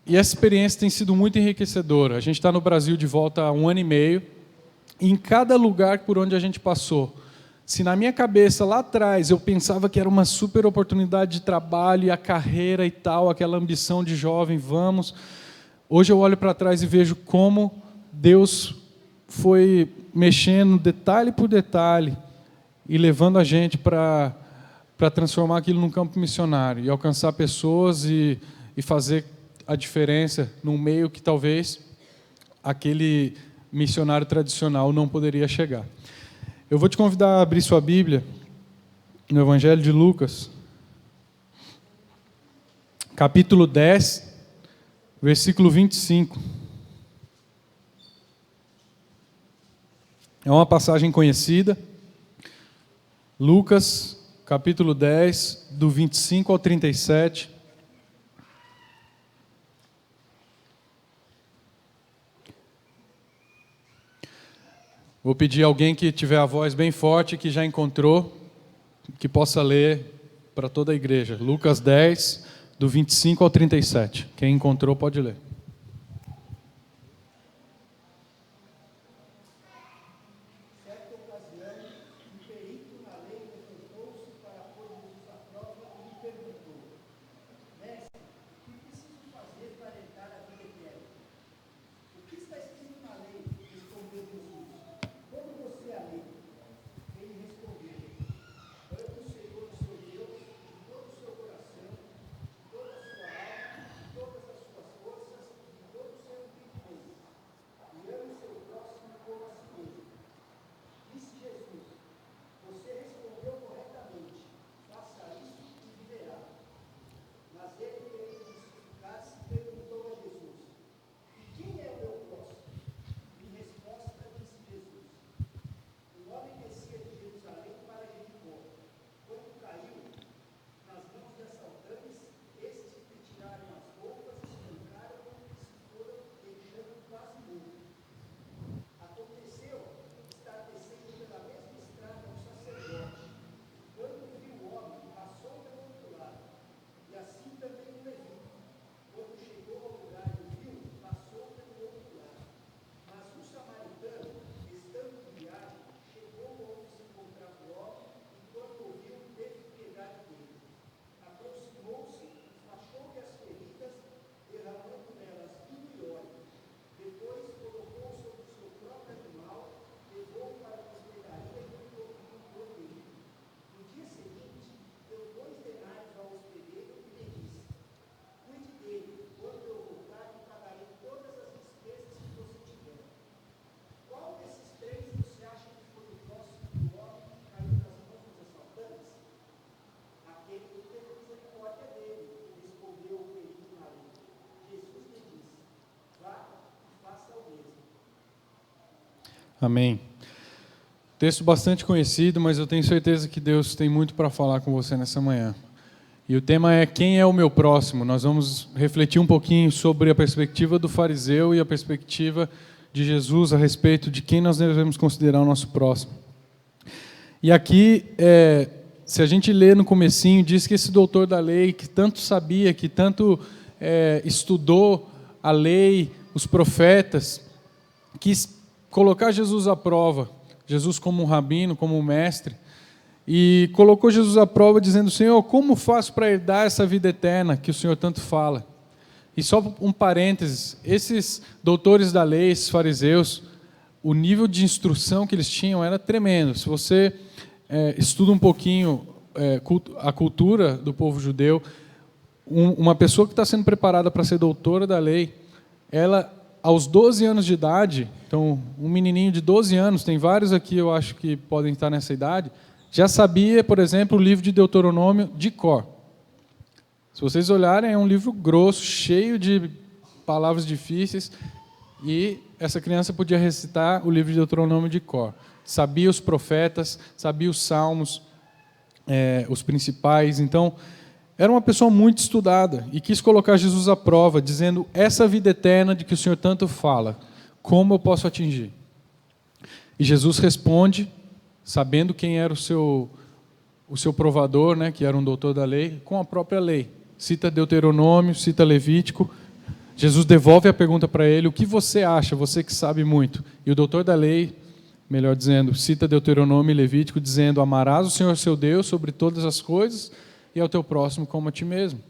experiência tem sido muito enriquecedora. A gente está no Brasil de volta há 1 ano e meio. E em cada lugar por onde a gente passou, se na minha cabeça, lá atrás, eu pensava que era uma super oportunidade de trabalho, e a carreira e tal, aquela ambição de jovem, vamos. Hoje eu olho para trás e vejo como Deus foi mexendo detalhe por detalhe e levando a gente para transformar aquilo num campo missionário e alcançar pessoas e fazer a diferença num meio que talvez aquele missionário tradicional não poderia chegar. Eu vou te convidar a abrir sua Bíblia no Evangelho de Lucas, capítulo 10, versículo 25. É uma passagem conhecida. Lucas, capítulo 10, do 25 ao 37. Vou pedir a alguém que tiver a voz bem forte, que já encontrou, que possa ler para toda a igreja. Lucas 10, do 25 ao 37. Quem encontrou pode ler. Amém. Texto bastante conhecido, mas eu tenho certeza que Deus tem muito para falar com você nessa manhã. E o tema é: quem é o meu próximo? Nós vamos refletir um pouquinho sobre a perspectiva do fariseu e a perspectiva de Jesus a respeito de quem nós devemos considerar o nosso próximo. E aqui, se a gente lê no comecinho, diz que esse doutor da lei, que tanto sabia, que tanto estudou a lei, os profetas, quis colocar Jesus à prova, Jesus como um rabino, como um mestre, e colocou Jesus à prova dizendo: Senhor, como faço para herdar essa vida eterna que o Senhor tanto fala? E só um parênteses, esses doutores da lei, esses fariseus, o nível de instrução que eles tinham era tremendo. Se você estuda um pouquinho a cultura do povo judeu, uma pessoa que está sendo preparada para ser doutora da lei, ela, aos 12 anos de idade, então um menininho de 12 anos, tem vários aqui eu acho que podem estar nessa idade, já sabia, por exemplo, o livro de Deuteronômio de cor. Se vocês olharem, é um livro grosso, cheio de palavras difíceis, e essa criança podia recitar o livro de Deuteronômio de cor. Sabia os profetas, sabia os salmos, os principais. Então, era uma pessoa muito estudada e quis colocar Jesus à prova, dizendo: essa vida eterna de que o Senhor tanto fala, como eu posso atingir? E Jesus responde, sabendo quem era o seu provador, né, que era um doutor da lei, com a própria lei. Cita Deuteronômio, cita Levítico. Jesus devolve a pergunta para ele: o que você acha, você que sabe muito? E o doutor da lei, melhor dizendo, cita Deuteronômio e Levítico, dizendo: amarás o Senhor seu Deus sobre todas as coisas e ao teu próximo como a ti mesmo.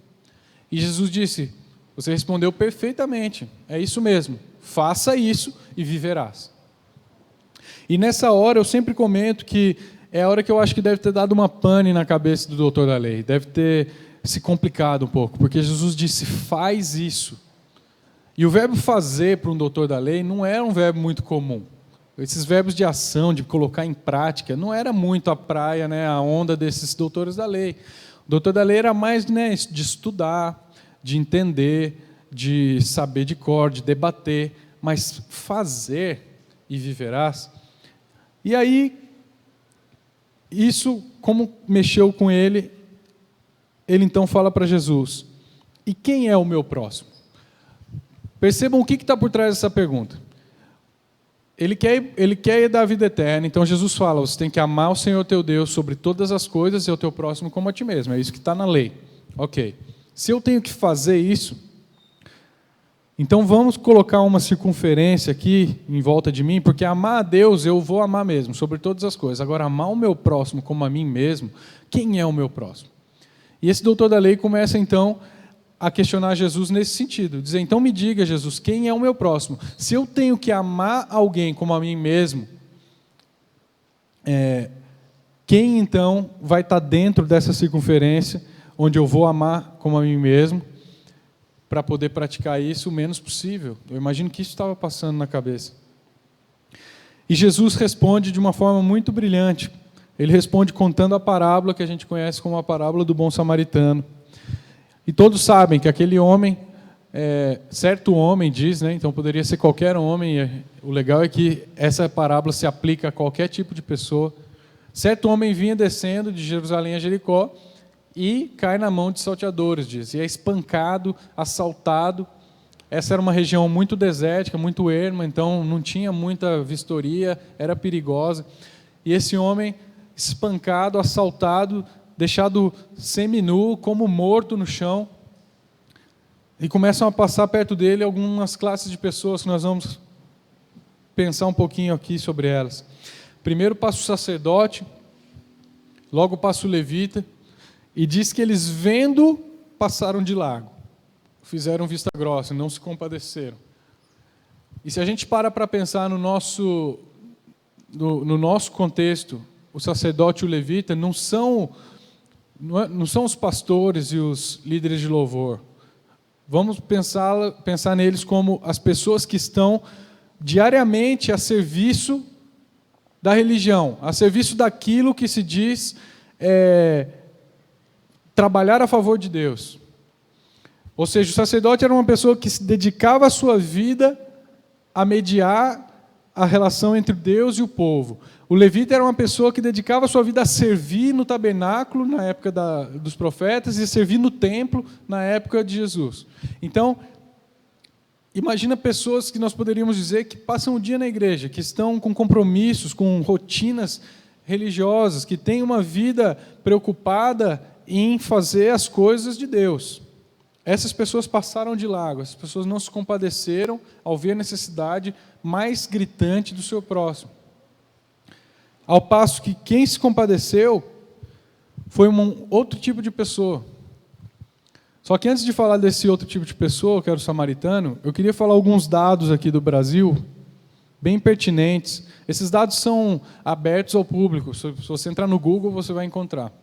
E Jesus disse: você respondeu perfeitamente, é isso mesmo, faça isso e viverás. E nessa hora eu sempre comento que é a hora que eu acho que deve ter dado uma pane na cabeça do doutor da lei, deve ter se complicado um pouco, porque Jesus disse: faz isso. E o verbo fazer para um doutor da lei não era um verbo muito comum. Esses verbos de ação, de colocar em prática, não era muito a praia, né, a onda desses doutores da lei. O doutor da lei era mais, né, de estudar, de entender, de saber de cor, de debater, mas fazer e viverás. E aí, isso, como mexeu com ele, ele então fala para Jesus: e quem é o meu próximo? Percebam o que está por trás dessa pergunta. Ele quer dar a vida eterna, então Jesus fala: você tem que amar o Senhor teu Deus sobre todas as coisas e o teu próximo como a ti mesmo. É isso que está na lei. Ok. Se eu tenho que fazer isso, então vamos colocar uma circunferência aqui em volta de mim, porque amar a Deus eu vou amar mesmo, sobre todas as coisas. Agora, amar o meu próximo como a mim mesmo, quem é o meu próximo? E esse doutor da lei começa então a questionar Jesus nesse sentido, dizer: então me diga, Jesus, quem é o meu próximo? Se eu tenho que amar alguém como a mim mesmo, quem então vai estar dentro dessa circunferência, onde eu vou amar como a mim mesmo, para poder praticar isso o menos possível? Eu imagino que isso estava passando na cabeça. E Jesus responde de uma forma muito brilhante. Ele responde contando a parábola que a gente conhece como a parábola do bom samaritano. E todos sabem que aquele homem, certo homem diz, né, então poderia ser qualquer homem, o legal é que essa parábola se aplica a qualquer tipo de pessoa. Certo homem vinha descendo de Jerusalém a Jericó e cai na mão de salteadores, diz, e é espancado, assaltado. Essa era uma região muito desértica, muito erma, então não tinha muita vistoria, era perigosa. E esse homem, espancado, assaltado, deixado seminu, como morto no chão, e começam a passar perto dele algumas classes de pessoas que nós vamos pensar um pouquinho aqui sobre elas. Primeiro passa o sacerdote, logo passa o levita, e diz que eles, vendo, passaram de largo, fizeram vista grossa, não se compadeceram. E se a gente para pensar no nosso contexto, o sacerdote e o levita não são os pastores e os líderes de louvor. Vamos pensar neles como as pessoas que estão diariamente a serviço da religião, a serviço daquilo que se diz trabalhar a favor de Deus. Ou seja, o sacerdote era uma pessoa que se dedicava a sua vida a mediar a relação entre Deus e o povo. O levita era uma pessoa que dedicava a sua vida a servir no tabernáculo, na época dos profetas, e a servir no templo, na época de Jesus. Então, imagina pessoas que nós poderíamos dizer que passam o dia na igreja, que estão com compromissos, com rotinas religiosas, que têm uma vida preocupada em fazer as coisas de Deus. Essas pessoas passaram de largo, essas pessoas não se compadeceram ao ver a necessidade mais gritante do seu próximo. Ao passo que quem se compadeceu foi um outro tipo de pessoa. Só que antes de falar desse outro tipo de pessoa, que era o samaritano, eu queria falar alguns dados aqui do Brasil, bem pertinentes. Esses dados são abertos ao público. Se você entrar no Google, você vai encontrar.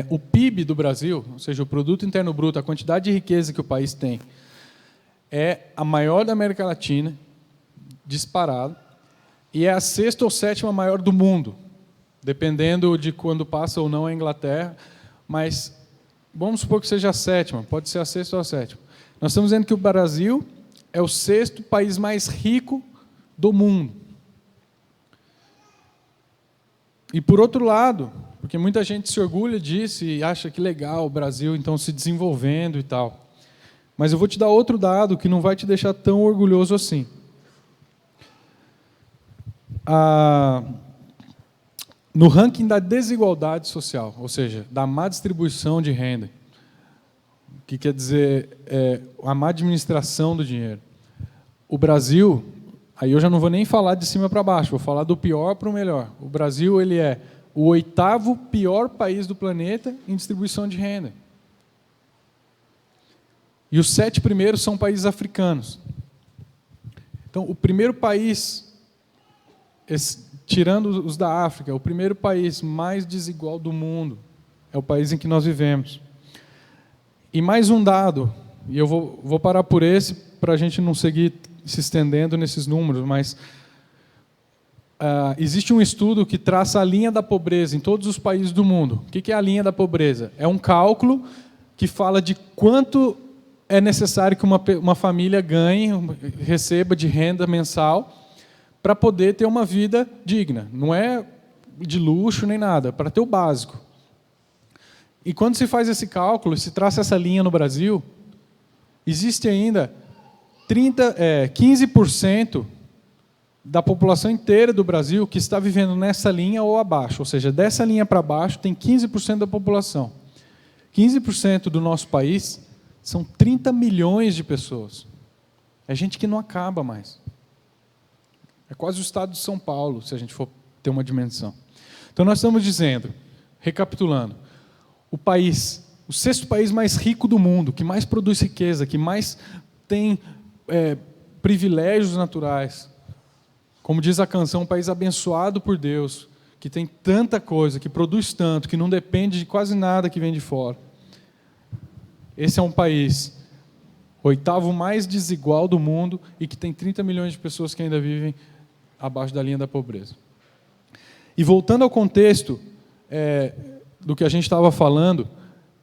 O PIB do Brasil, ou seja, o Produto Interno Bruto, a quantidade de riqueza que o país tem, é a maior da América Latina, disparado, e é a 6ª ou 7ª maior do mundo, dependendo de quando passa ou não a Inglaterra, mas vamos supor que seja a 7ª, pode ser a 6ª ou a 7ª. Nós estamos dizendo que o Brasil é o 6º país mais rico do mundo. E, por outro lado, porque muita gente se orgulha disso e acha que legal o Brasil então se desenvolvendo e tal. Mas eu vou te dar outro dado que não vai te deixar tão orgulhoso assim. No ranking da desigualdade social, ou seja, da má distribuição de renda, que quer dizer a má administração do dinheiro, o Brasil, aí eu já não vou nem falar de cima para baixo, vou falar do pior para o melhor. O Brasil ele é o 8º pior país do planeta em distribuição de renda. E os 7 primeiros são países africanos. Então, o primeiro país, tirando os da África, o primeiro país mais desigual do mundo é o país em que nós vivemos. E mais um dado, e eu vou parar por esse para a gente não seguir se estendendo nesses números, mas existe um estudo que traça a linha da pobreza em todos os países do mundo. O que é a linha da pobreza? É um cálculo que fala de quanto é necessário que uma família ganhe, receba de renda mensal, para poder ter uma vida digna. Não é de luxo nem nada, para ter o básico. E quando se faz esse cálculo, se traça essa linha no Brasil, existe ainda 15% da população inteira do Brasil que está vivendo nessa linha ou abaixo. Ou seja, dessa linha para baixo tem 15% da população. 15% do nosso país são 30 milhões de pessoas. É gente que não acaba mais. É quase o estado de São Paulo, se a gente for ter uma dimensão. Então nós estamos dizendo, recapitulando, o 6º país mais rico do mundo, que mais produz riqueza, que mais tem privilégios naturais, como diz a canção, um país abençoado por Deus, que tem tanta coisa, que produz tanto, que não depende de quase nada que vem de fora. Esse é um país 8º mais desigual do mundo e que tem 30 milhões de pessoas que ainda vivem abaixo da linha da pobreza. E voltando ao contexto do que a gente estava falando,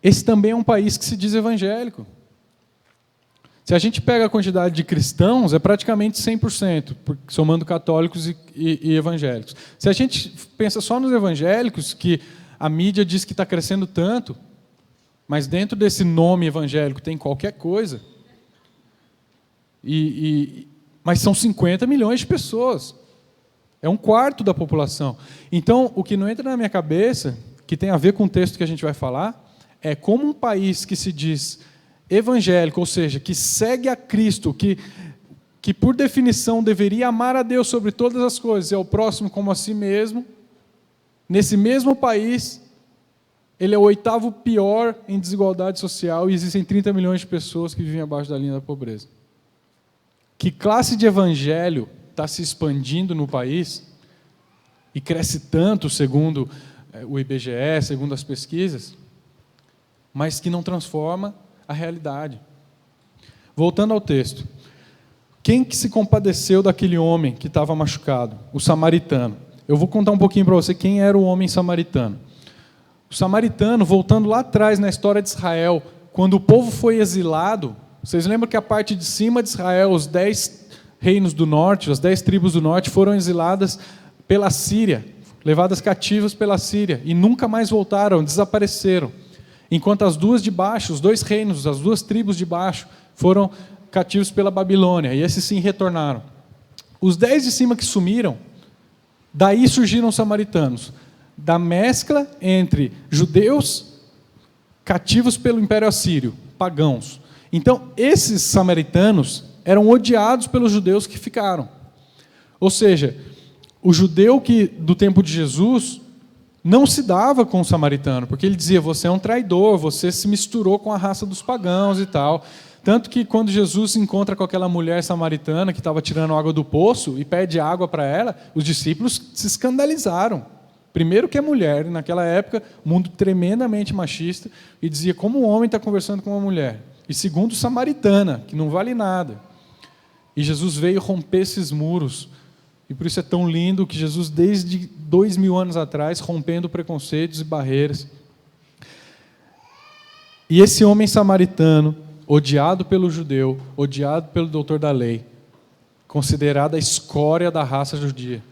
esse também é um país que se diz evangélico. Se a gente pega a quantidade de cristãos, é praticamente 100%, somando católicos e evangélicos. Se a gente pensa só nos evangélicos, que a mídia diz que está crescendo tanto, mas dentro desse nome evangélico tem qualquer coisa, mas são 50 milhões de pessoas. É 1/4 da população. Então, o que não entra na minha cabeça, que tem a ver com o texto que a gente vai falar, é como um país que se diz evangélico, ou seja, que segue a Cristo, que por definição deveria amar a Deus sobre todas as coisas e ao próximo como a si mesmo, nesse mesmo país, ele é o 8º pior em desigualdade social e existem 30 milhões de pessoas que vivem abaixo da linha da pobreza. Que classe de evangelho está se expandindo no país e cresce tanto, segundo o IBGE, segundo as pesquisas, mas que não transforma a realidade. Voltando ao texto. Quem que se compadeceu daquele homem que estava machucado? O samaritano. Eu vou contar um pouquinho para você quem era o homem samaritano. O samaritano, voltando lá atrás na história de Israel, quando o povo foi exilado, vocês lembram que a parte de cima de Israel, os 10 reinos do norte, as 10 tribos do norte, foram exiladas pela Síria, levadas cativas pela Síria, e nunca mais voltaram, desapareceram. Enquanto as 2 de baixo, os 2 reinos, as 2 tribos de baixo, foram cativos pela Babilônia, e esses sim retornaram. Os 10 de cima que sumiram, daí surgiram os samaritanos, da mescla entre judeus cativos pelo Império Assírio, pagãos. Então, esses samaritanos eram odiados pelos judeus que ficaram. Ou seja, o judeu que do tempo de Jesus não se dava com o samaritano, porque ele dizia, você é um traidor, você se misturou com a raça dos pagãos e tal. Tanto que quando Jesus se encontra com aquela mulher samaritana que estava tirando água do poço e pede água para ela, os discípulos se escandalizaram. Primeiro que é mulher, naquela época, mundo tremendamente machista, e dizia, como um homem está conversando com uma mulher? E segundo, samaritana, que não vale nada. E Jesus veio romper esses muros. E por isso é tão lindo que Jesus, desde 2000 anos atrás, rompendo preconceitos e barreiras. E esse homem samaritano, odiado pelo judeu, odiado pelo doutor da lei, considerado a escória da raça judia,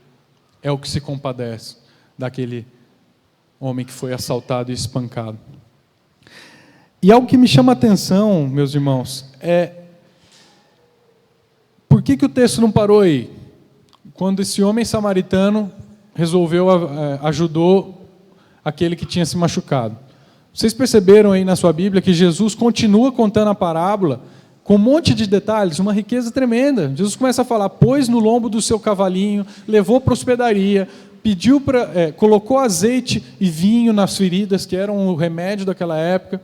é o que se compadece daquele homem que foi assaltado e espancado. E algo que me chama a atenção, meus irmãos, é por que o texto não parou aí? Quando esse homem samaritano ajudou aquele que tinha se machucado. Vocês perceberam aí na sua Bíblia que Jesus continua contando a parábola com um monte de detalhes, uma riqueza tremenda. Jesus começa a falar, pôs no lombo do seu cavalinho, levou para a hospedaria, colocou azeite e vinho nas feridas, que eram o remédio daquela época,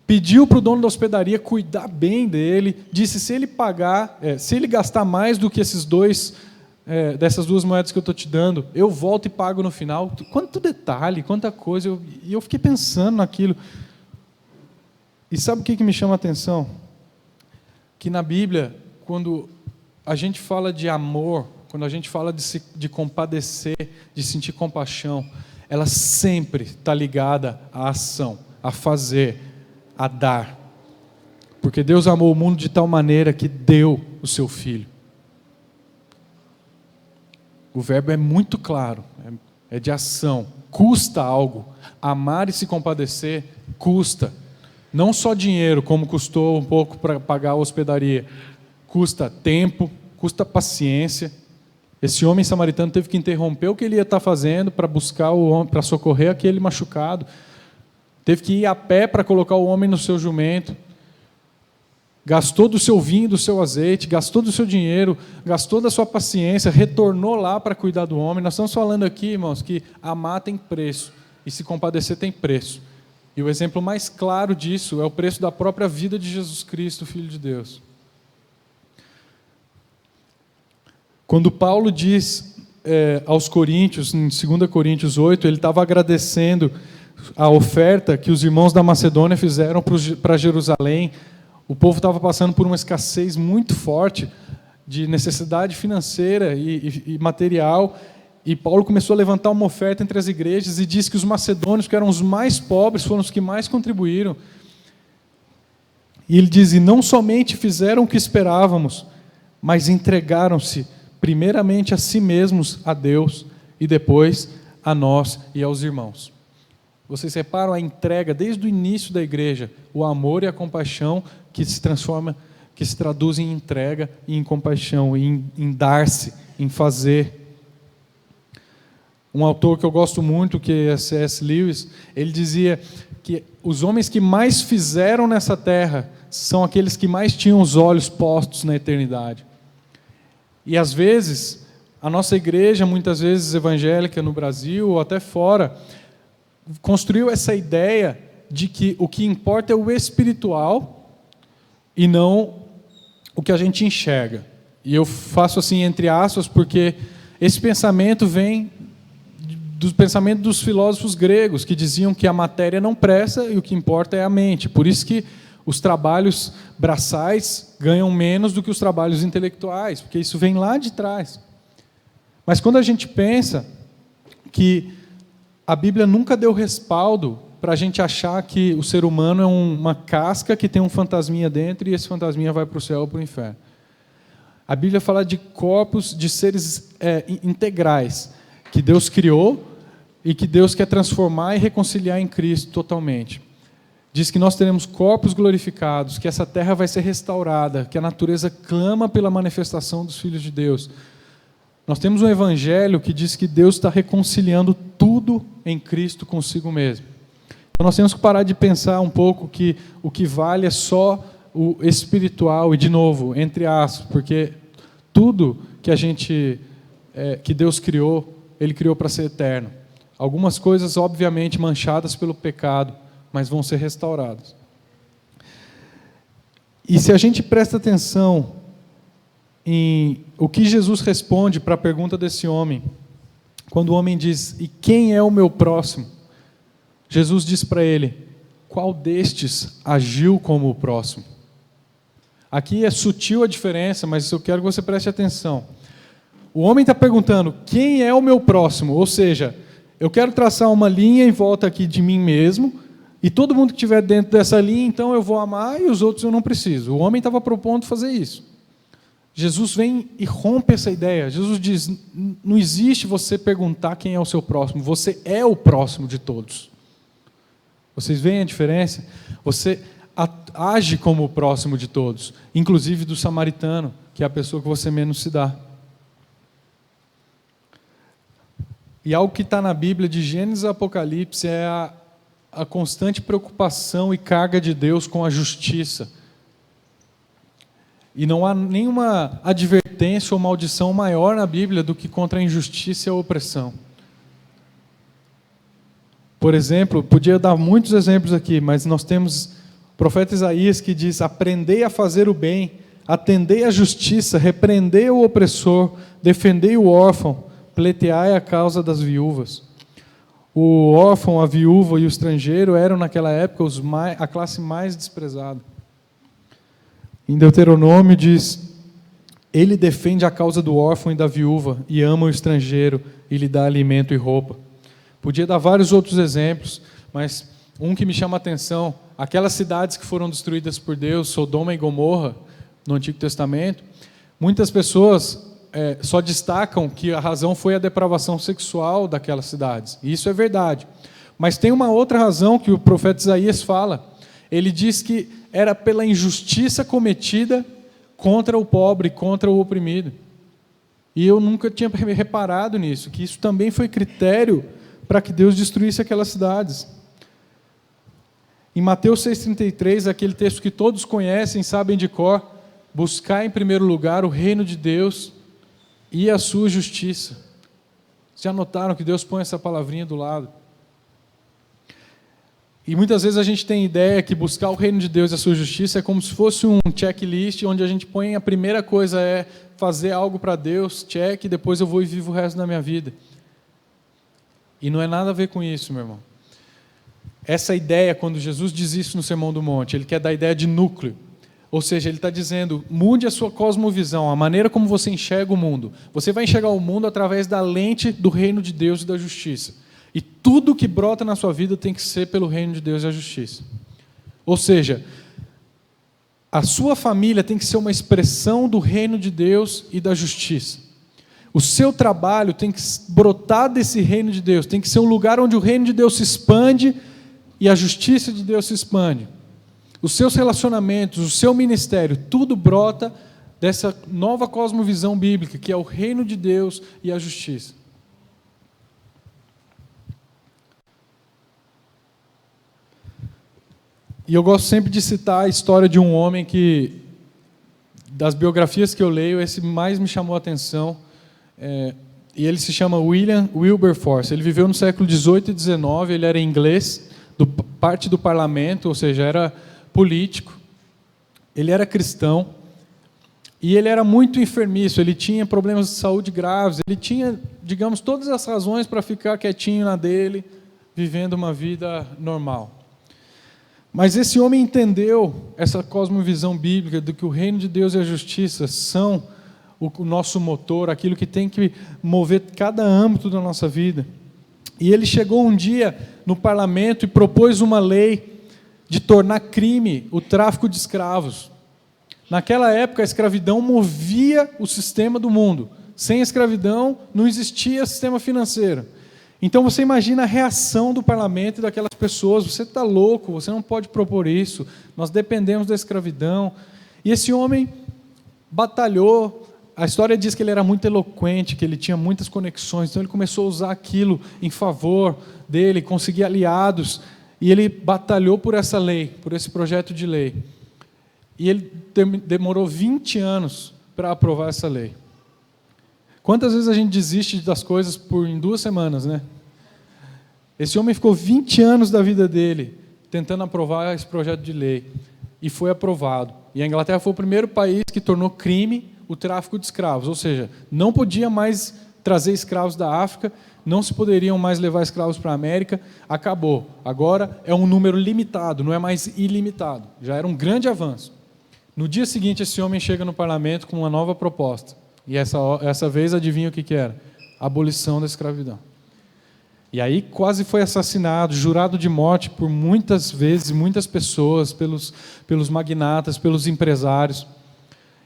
pediu para o dono da hospedaria cuidar bem dele, disse, se ele gastar mais do que dessas 2 moedas que eu estou te dando, eu volto e pago no final. Quanto detalhe, quanta coisa. E eu fiquei pensando naquilo. E sabe o que me chama a atenção? Que na Bíblia, quando a gente fala de amor, quando a gente fala de compadecer, de sentir compaixão, ela sempre está ligada à ação, a fazer, a dar. Porque Deus amou o mundo de tal maneira que deu o seu Filho. O verbo é muito claro, é de ação, custa algo. Amar e se compadecer custa. Não só dinheiro, como custou um pouco para pagar a hospedaria. Custa tempo, custa paciência. Esse homem samaritano teve que interromper o que ele ia estar fazendo para buscar o homem, para socorrer aquele machucado. Teve que ir a pé para colocar o homem no seu jumento. Gastou do seu vinho, do seu azeite, gastou do seu dinheiro, gastou da sua paciência, retornou lá para cuidar do homem. Nós estamos falando aqui, irmãos, que amar tem preço e se compadecer tem preço. E o exemplo mais claro disso é o preço da própria vida de Jesus Cristo, Filho de Deus. Quando Paulo diz aos Coríntios, em 2 Coríntios 8, ele estava agradecendo a oferta que os irmãos da Macedônia fizeram para Jerusalém. O povo estava passando por uma escassez muito forte de necessidade financeira e material, e Paulo começou a levantar uma oferta entre as igrejas e disse que os macedônios, que eram os mais pobres, foram os que mais contribuíram. E ele diz, e não somente fizeram o que esperávamos, mas entregaram-se primeiramente a si mesmos, a Deus, e depois a nós e aos irmãos. Vocês reparam a entrega desde o início da igreja, o amor e a compaixão que se transforma, que se traduz em entrega e em compaixão, em dar-se, em fazer. Um autor que eu gosto muito, que é C.S. Lewis, ele dizia que os homens que mais fizeram nessa terra são aqueles que mais tinham os olhos postos na eternidade. E às vezes, a nossa igreja, muitas vezes evangélica no Brasil ou até fora, construiu essa ideia de que o que importa é o espiritual e não o que a gente enxerga. E eu faço assim entre aspas porque esse pensamento vem do pensamento dos filósofos gregos, que diziam que a matéria não presta e o que importa é a mente. Por isso que os trabalhos braçais ganham menos do que os trabalhos intelectuais, porque isso vem lá de trás. Mas quando a gente pensa que a Bíblia nunca deu respaldo para a gente achar que o ser humano é uma casca que tem um fantasminha dentro e esse fantasminha vai para o céu ou para o inferno. A Bíblia fala de corpos de seres integrais, que Deus criou e que Deus quer transformar e reconciliar em Cristo totalmente. Diz que nós teremos corpos glorificados, que essa terra vai ser restaurada, que a natureza clama pela manifestação dos filhos de Deus. Nós temos um evangelho que diz que Deus está reconciliando tudo em Cristo consigo mesmo. Então nós temos que parar de pensar um pouco que o que vale é só o espiritual, e de novo, entre aspas, porque tudo que que Deus criou, Ele criou para ser eterno. Algumas coisas, obviamente, manchadas pelo pecado, mas vão ser restauradas. E se a gente presta atenção em o que Jesus responde para a pergunta desse homem, quando o homem diz, e quem é o meu próximo? Jesus diz para ele, qual destes agiu como o próximo? Aqui é sutil a diferença, mas eu quero que você preste atenção. O homem está perguntando, quem é o meu próximo? Ou seja, eu quero traçar uma linha em volta aqui de mim mesmo, e todo mundo que estiver dentro dessa linha, então eu vou amar, e os outros eu não preciso. O homem estava propondo fazer isso. Jesus vem e rompe essa ideia. Jesus diz, não existe você perguntar quem é o seu próximo, você é o próximo de todos. Vocês veem a diferença? Você age como o próximo de todos, inclusive do samaritano, que é a pessoa que você menos se dá. E algo que está na Bíblia, de Gênesis a Apocalipse, é a constante preocupação e carga de Deus com a justiça. E não há nenhuma advertência ou maldição maior na Bíblia do que contra a injustiça e a opressão. Por exemplo, podia dar muitos exemplos aqui, mas nós temos o profeta Isaías que diz, aprendei a fazer o bem, atendei à justiça, repreendei o opressor, defendei o órfão, pleiteai a causa das viúvas. O órfão, a viúva e o estrangeiro eram naquela época a classe mais desprezada. Em Deuteronômio diz, ele defende a causa do órfão e da viúva e ama o estrangeiro e lhe dá alimento e roupa. Podia dar vários outros exemplos, mas um que me chama a atenção, aquelas cidades que foram destruídas por Deus, Sodoma e Gomorra, no Antigo Testamento, muitas pessoas só destacam que a razão foi a depravação sexual daquelas cidades. E isso é verdade. Mas tem uma outra razão que o profeta Isaías fala. Ele diz que era pela injustiça cometida contra o pobre, contra o oprimido. E eu nunca tinha reparado nisso, que isso também foi critério para que Deus destruísse aquelas cidades. Em Mateus 6,33, aquele texto que todos conhecem, sabem de cor, buscar em primeiro lugar o reino de Deus e a sua justiça. Já notaram que Deus põe essa palavrinha do lado? E muitas vezes a gente tem ideia que buscar o reino de Deus e a sua justiça é como se fosse um checklist, onde a gente põe a primeira coisa é fazer algo para Deus, check, e depois eu vou e vivo o resto da minha vida. E não é nada a ver com isso, meu irmão. Essa ideia, quando Jesus diz isso no Sermão do Monte, ele quer dar a ideia de núcleo. Ou seja, ele está dizendo, mude a sua cosmovisão, a maneira como você enxerga o mundo. Você vai enxergar o mundo através da lente do reino de Deus e da justiça. E tudo que brota na sua vida tem que ser pelo reino de Deus e a justiça. Ou seja, a sua família tem que ser uma expressão do reino de Deus e da justiça. O seu trabalho tem que brotar desse reino de Deus, tem que ser um lugar onde o reino de Deus se expande e a justiça de Deus se expande. Os seus relacionamentos, o seu ministério, tudo brota dessa nova cosmovisão bíblica, que é o reino de Deus e a justiça. E eu gosto sempre de citar a história de um homem que, das biografias que eu leio, esse mais me chamou a atenção, e ele se chama William Wilberforce. Ele viveu no século XVIII e XIX, ele era inglês, parte do parlamento, ou seja, era político, ele era cristão, e ele era muito enfermiço, ele tinha problemas de saúde graves, ele tinha, digamos, todas as razões para ficar quietinho na dele, vivendo uma vida normal. Mas esse homem entendeu essa cosmovisão bíblica de que o reino de Deus e a justiça são o nosso motor, aquilo que tem que mover cada âmbito da nossa vida. E ele chegou um dia no parlamento e propôs uma lei de tornar crime o tráfico de escravos. Naquela época, a escravidão movia o sistema do mundo. Sem a escravidão, não existia sistema financeiro. Então você imagina a reação do parlamento e daquelas pessoas. Você está louco, você não pode propor isso. Nós dependemos da escravidão. E esse homem batalhou. A história diz que ele era muito eloquente, que ele tinha muitas conexões. Então ele começou a usar aquilo em favor dele, conseguir aliados. E ele batalhou por essa lei, por esse projeto de lei. E ele demorou 20 anos para aprovar essa lei. Quantas vezes a gente desiste das coisas em 2 semanas, né? Esse homem ficou 20 anos da vida dele tentando aprovar esse projeto de lei. E foi aprovado. E a Inglaterra foi o primeiro país que tornou crime o tráfico de escravos. Ou seja, não podia mais trazer escravos da África, não se poderiam mais levar escravos para a América. Acabou. Agora é um número limitado, não é mais ilimitado. Já era um grande avanço. No dia seguinte, esse homem chega no parlamento com uma nova proposta. E essa vez, adivinha o que era? Abolição da escravidão. E aí quase foi assassinado, jurado de morte por muitas vezes, muitas pessoas, pelos magnatas, pelos empresários.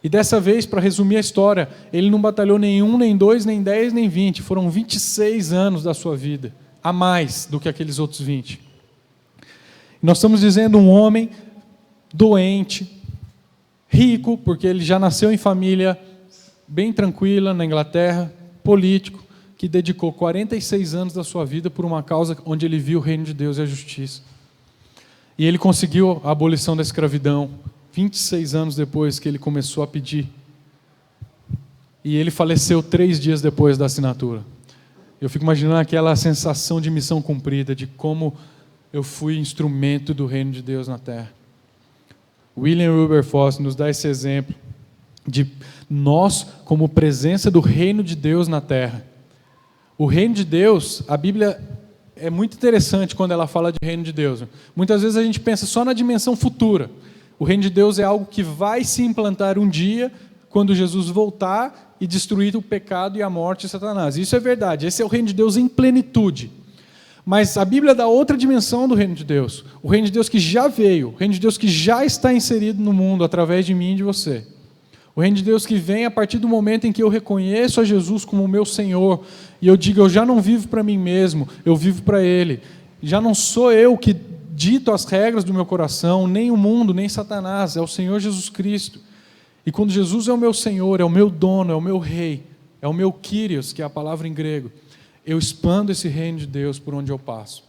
E dessa vez, para resumir a história, ele não batalhou nem 1, nem 2, nem 10, nem 20. Foram 26 anos da sua vida, a mais do que aqueles outros 20. Nós estamos dizendo um homem doente, rico, porque ele já nasceu em família bem tranquila na Inglaterra, político, que dedicou 46 anos da sua vida por uma causa onde ele viu o reino de Deus e a justiça. E ele conseguiu a abolição da escravidão, 26 anos depois que ele começou a pedir. E ele faleceu 3 dias depois da assinatura. Eu fico imaginando aquela sensação de missão cumprida, de como eu fui instrumento do reino de Deus na terra. William Wilberforce nos dá esse exemplo de nós como presença do reino de Deus na terra. O reino de Deus, a Bíblia é muito interessante quando ela fala de reino de Deus. Muitas vezes a gente pensa só na dimensão futura. O reino de Deus é algo que vai se implantar um dia, quando Jesus voltar e destruir o pecado e a morte de Satanás. Isso é verdade, esse é o reino de Deus em plenitude. Mas a Bíblia dá outra dimensão do reino de Deus. O reino de Deus que já veio, o reino de Deus que já está inserido no mundo através de mim e de você. O reino de Deus que vem a partir do momento em que eu reconheço a Jesus como o meu Senhor e eu digo, eu já não vivo para mim mesmo, eu vivo para Ele. Já não sou eu que dito as regras do meu coração, nem o mundo, nem Satanás, é o Senhor Jesus Cristo. E quando Jesus é o meu Senhor, é o meu dono, é o meu rei, é o meu Kyrios, que é a palavra em grego, eu expando esse reino de Deus por onde eu passo.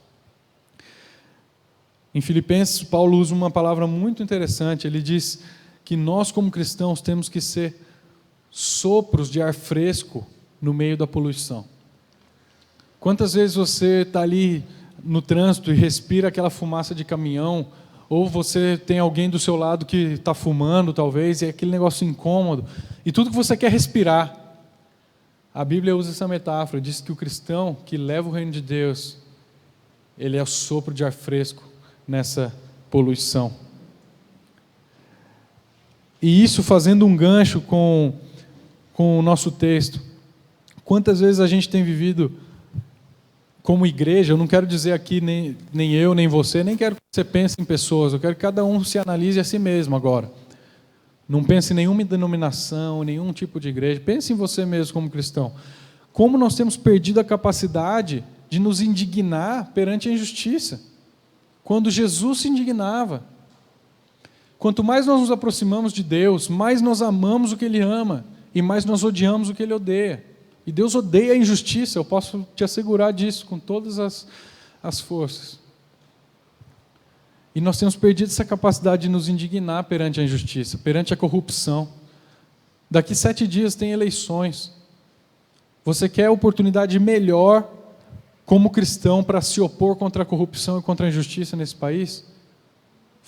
Em Filipenses, Paulo usa uma palavra muito interessante, ele diz que nós como cristãos temos que ser sopros de ar fresco no meio da poluição. Quantas vezes você está ali no trânsito e respira aquela fumaça de caminhão, ou você tem alguém do seu lado que está fumando talvez, e é aquele negócio incômodo, e tudo que você quer respirar. A Bíblia usa essa metáfora, diz que o cristão que leva o reino de Deus, ele é o sopro de ar fresco nessa poluição. E isso fazendo um gancho com o nosso texto. Quantas vezes a gente tem vivido como igreja, eu não quero dizer aqui nem eu, nem você, nem quero que você pense em pessoas, eu quero que cada um se analise a si mesmo agora. Não pense em nenhuma denominação, nenhum tipo de igreja, pense em você mesmo como cristão. Como nós temos perdido a capacidade de nos indignar perante a injustiça, quando Jesus se indignava. Quanto mais nós nos aproximamos de Deus, mais nós amamos o que Ele ama, e mais nós odiamos o que Ele odeia. E Deus odeia a injustiça, eu posso te assegurar disso com todas as forças. E nós temos perdido essa capacidade de nos indignar perante a injustiça, perante a corrupção. Daqui 7 dias tem eleições. Você quer oportunidade melhor como cristão para se opor contra a corrupção e contra a injustiça nesse país?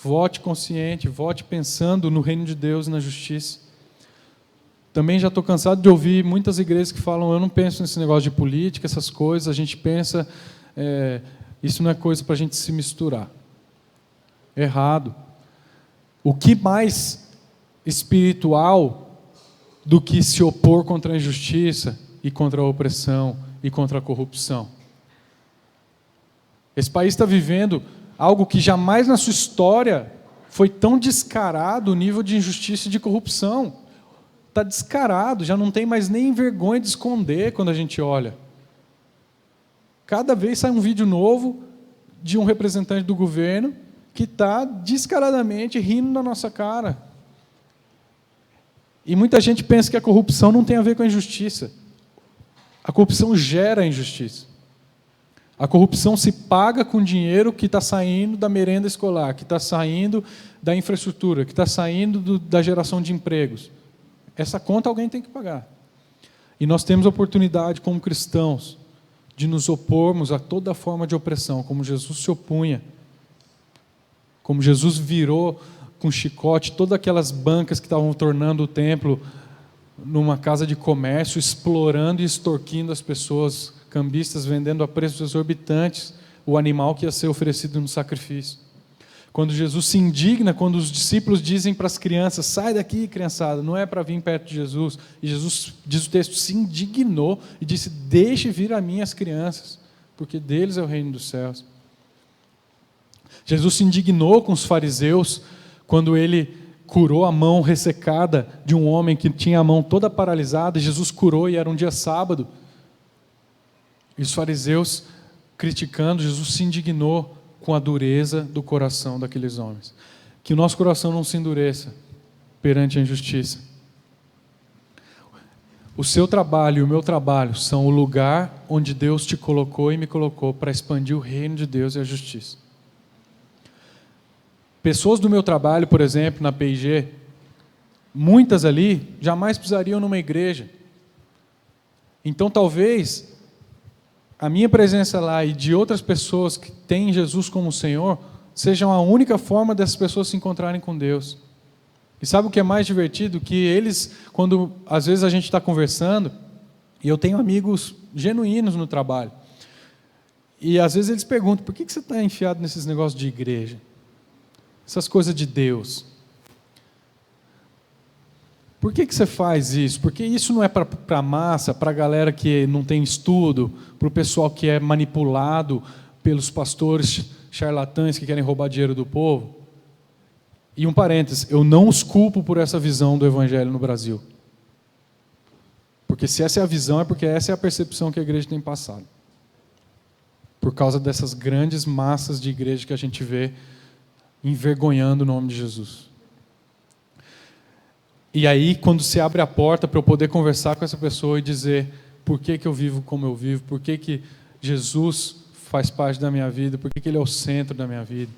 Vote consciente, vote pensando no reino de Deus e na justiça. Também já estou cansado de ouvir muitas igrejas que falam, eu não penso nesse negócio de política, essas coisas, a gente pensa, isso não é coisa para a gente se misturar. Errado. O que mais espiritual do que se opor contra a injustiça e contra a opressão e contra a corrupção? Esse país está vivendo algo que jamais na sua história Foi tão descarado o nível de injustiça e de corrupção. Está descarado, já não tem mais nem vergonha de esconder quando a gente olha. Cada vez sai um vídeo novo de um representante do governo que está descaradamente rindo na nossa cara. E muita gente pensa que a corrupção não tem a ver com a injustiça. A corrupção gera a injustiça. A corrupção se paga com dinheiro que está saindo da merenda escolar, que está saindo da infraestrutura, que está saindo da geração de empregos. Essa conta alguém tem que pagar. E nós temos a oportunidade, como cristãos, de nos opormos a toda forma de opressão, como Jesus se opunha. Como Jesus virou com chicote todas aquelas bancas que estavam tornando o templo numa casa de comércio, explorando e extorquindo as pessoas, cambistas vendendo a preços exorbitantes o animal que ia ser oferecido no sacrifício. Quando Jesus se indigna, quando os discípulos dizem para as crianças, sai daqui, criançada, não é para vir perto de Jesus. E Jesus, diz o texto, se indignou e disse, deixe vir a mim as crianças, porque deles é o reino dos céus. Jesus se indignou com os fariseus quando ele curou a mão ressecada de um homem que tinha a mão toda paralisada. Jesus curou e era um dia sábado. E os fariseus, criticando, Jesus se indignou com a dureza do coração daqueles homens. Que o nosso coração não se endureça perante a injustiça. O seu trabalho e o meu trabalho são o lugar onde Deus te colocou e me colocou para expandir o reino de Deus e a justiça. Pessoas do meu trabalho, por exemplo, na P&G, muitas ali jamais pisariam numa igreja. Então, talvez a minha presença lá e de outras pessoas que têm Jesus como Senhor sejam a única forma dessas pessoas se encontrarem com Deus. E sabe o que é mais divertido? Que eles, quando às vezes a gente está conversando, e eu tenho amigos genuínos no trabalho, e às vezes eles perguntam, por que você está enfiado nesses negócios de igreja? Essas coisas de Deus. Por que você faz isso? Porque isso não é para a massa, para a galera que não tem estudo, para o pessoal que é manipulado pelos pastores charlatães que querem roubar dinheiro do povo? E um parênteses, eu não os culpo por essa visão do evangelho no Brasil. Porque se essa é a visão, é porque essa é a percepção que a igreja tem passado. Por causa dessas grandes massas de igreja que a gente vê envergonhando o nome de Jesus. E aí, quando se abre a porta para eu poder conversar com essa pessoa e dizer por que eu vivo como eu vivo, por que Jesus faz parte da minha vida, por que Ele é o centro da minha vida.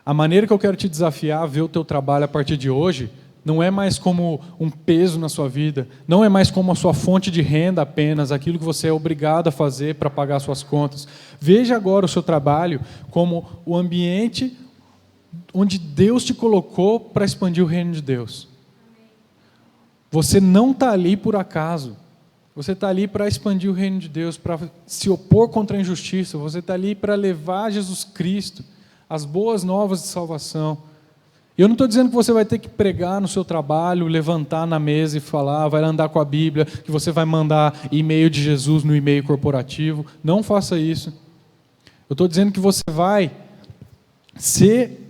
A maneira que eu quero te desafiar a ver o teu trabalho a partir de hoje não é mais como um peso na sua vida, não é mais como a sua fonte de renda apenas, aquilo que você é obrigado a fazer para pagar suas contas. Veja agora o seu trabalho como o ambiente onde Deus te colocou para expandir o reino de Deus. Você não está ali por acaso. Você está ali para expandir o reino de Deus, para se opor contra a injustiça. Você está ali para levar Jesus Cristo, as boas novas de salvação. E eu não estou dizendo que você vai ter que pregar no seu trabalho, levantar na mesa e falar, vai andar com a Bíblia, que você vai mandar e-mail de Jesus no e-mail corporativo. Não faça isso. Eu estou dizendo que você vai ser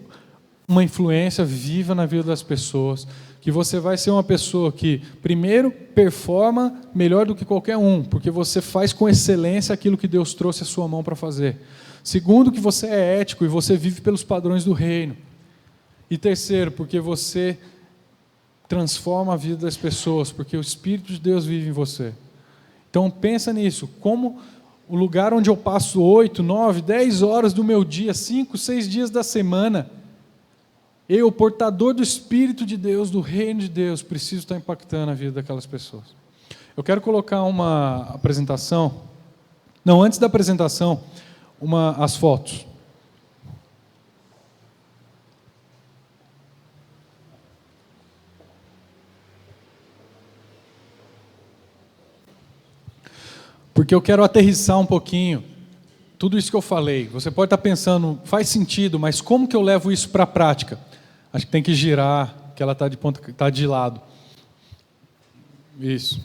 uma influência viva na vida das pessoas, que você vai ser uma pessoa que, primeiro, performa melhor do que qualquer um, porque você faz com excelência aquilo que Deus trouxe à sua mão para fazer. Segundo, que você é ético e você vive pelos padrões do reino. E terceiro, porque você transforma a vida das pessoas, porque o Espírito de Deus vive em você. Então pensa nisso, como o lugar onde eu passo 8, 9, 10 horas do meu dia, 5, 6 dias da semana, eu, portador do Espírito de Deus, do reino de Deus, preciso estar impactando a vida daquelas pessoas. Eu quero colocar uma apresentação, não, antes da apresentação, as fotos. Porque eu quero aterrissar um pouquinho tudo isso que eu falei. Você pode estar pensando, faz sentido, mas como que eu levo isso para a prática? Acho que tem que girar, que ela está de ponta, está de lado. Isso.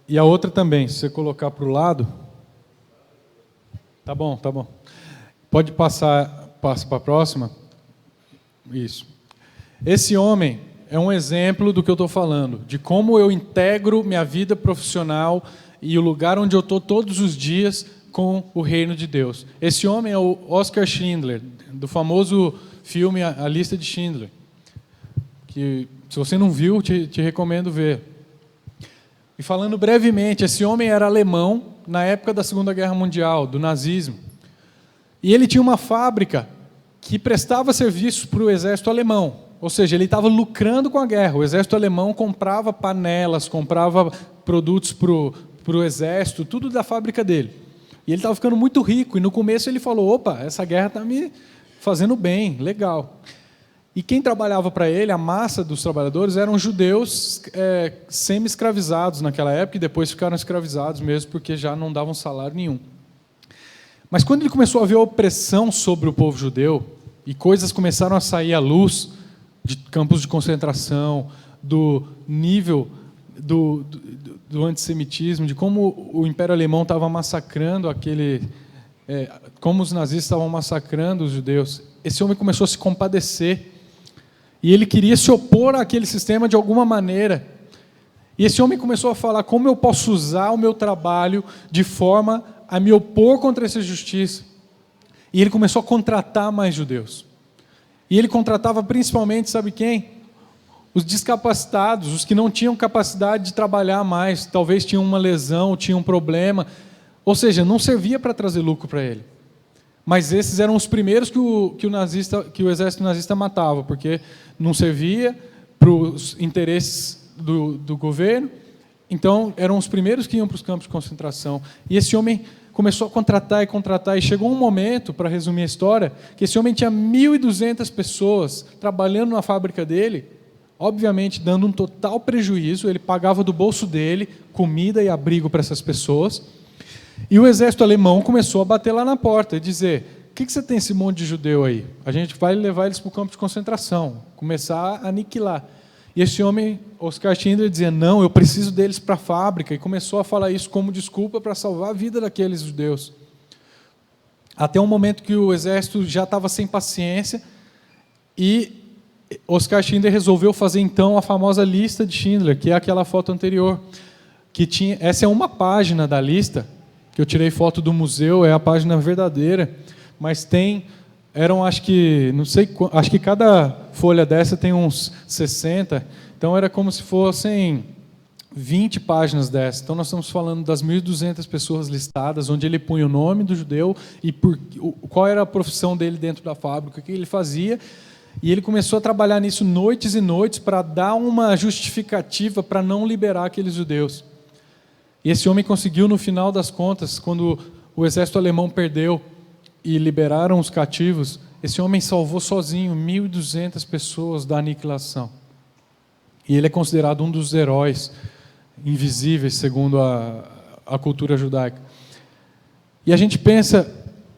E a outra também, se você colocar para o lado. Tá bom, tá bom. Pode passar Passa para a próxima. Isso. Esse homem é um exemplo do que eu estou falando, de como eu integro minha vida profissional e o lugar onde eu estou todos os dias com o reino de Deus. Esse homem é o Oskar Schindler, do famoso filme A Lista de Schindler, que, se você não viu, te recomendo ver. E falando brevemente, esse homem era alemão na época da Segunda Guerra Mundial, do nazismo. E ele tinha uma fábrica que prestava serviços para o exército alemão. Ou seja, ele estava lucrando com a guerra. O exército alemão comprava panelas, comprava produtos para o exército, tudo da fábrica dele. E ele estava ficando muito rico. E no começo ele falou, opa, essa guerra está me fazendo bem, legal. E quem trabalhava para ele, a massa dos trabalhadores, eram judeus semi-escravizados naquela época, e depois ficaram escravizados mesmo, porque já não davam salário nenhum. Mas quando ele começou a ver a opressão sobre o povo judeu, e coisas começaram a sair à luz, de campos de concentração, do nível do antissemitismo, de como o Império Alemão estava massacrando como os nazistas estavam massacrando os judeus, esse homem começou a se compadecer, e ele queria se opor àquele sistema de alguma maneira. E esse homem começou a falar, como eu posso usar o meu trabalho de forma a me opor contra essa justiça? E ele começou a contratar mais judeus. E ele contratava principalmente, sabe quem? Os descapacitados, os que não tinham capacidade de trabalhar mais, talvez tinham uma lesão, tinham um problema, ou seja, não servia para trazer lucro para ele. Mas esses eram os primeiros que o exército nazista matava, porque não servia para os interesses do governo, então eram os primeiros que iam para os campos de concentração. E esse homem começou a contratar, e chegou um momento, para resumir a história, que esse homem tinha 1.200 pessoas trabalhando na fábrica dele, obviamente dando um total prejuízo. Ele pagava do bolso dele comida e abrigo para essas pessoas, e o exército alemão começou a bater lá na porta e dizer, o que você tem esse monte de judeu aí? A gente vai levar eles para o campo de concentração, começar a aniquilar. E esse homem, Oskar Schindler, dizia, não, eu preciso deles para a fábrica, e começou a falar isso como desculpa para salvar a vida daqueles judeus. Até um momento que o exército já estava sem paciência, e Oskar Schindler resolveu fazer então a famosa lista de Schindler, que é aquela foto anterior, que tinha, essa é uma página da lista, que eu tirei foto do museu, é a página verdadeira, mas acho que cada folha dessa tem uns 60, então era como se fossem 20 páginas dessa. Então nós estamos falando das 1.200 pessoas listadas, onde ele punha o nome do judeu e qual era a profissão dele dentro da fábrica, o que ele fazia, e ele começou a trabalhar nisso noites e noites para dar uma justificativa para não liberar aqueles judeus. E esse homem conseguiu, no final das contas, quando o exército alemão perdeu e liberaram os cativos, esse homem salvou sozinho 1.200 pessoas da aniquilação. E ele é considerado um dos heróis invisíveis, segundo a cultura judaica. E a gente pensa,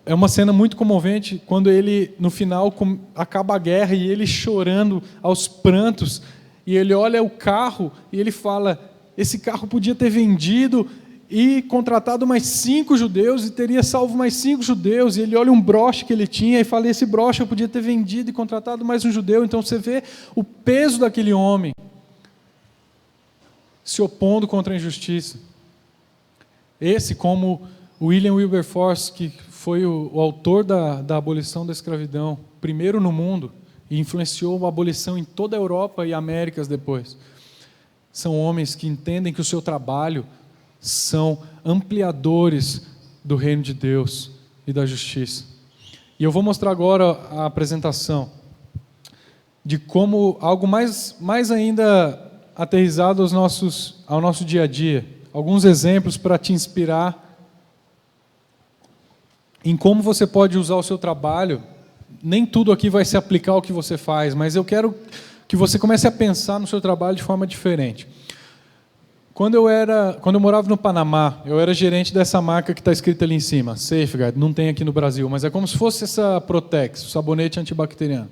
é uma cena muito comovente, quando ele, no final, acaba a guerra e ele chorando aos prantos, e ele olha o carro e ele fala, esse carro podia ter vendido e contratado mais 5 judeus e teria salvo mais 5 judeus. E ele olha um broche que ele tinha e fala, esse broche eu podia ter vendido e contratado mais um judeu. Então você vê o peso daquele homem se opondo contra a injustiça. Esse, como William Wilberforce, que foi o autor da abolição da escravidão, primeiro no mundo, e influenciou a abolição em toda a Europa e Américas depois. São homens que entendem que o seu trabalho são ampliadores do reino de Deus e da justiça. E eu vou mostrar agora a apresentação de como algo mais ainda aterrissado ao nosso dia a dia. Alguns exemplos para te inspirar em como você pode usar o seu trabalho. Nem tudo aqui vai se aplicar ao que você faz, mas eu quero que você comece a pensar no seu trabalho de forma diferente. Quando eu morava no Panamá, eu era gerente dessa marca que está escrita ali em cima, Safeguard, não tem aqui no Brasil, mas é como se fosse essa Protex, o sabonete antibacteriano.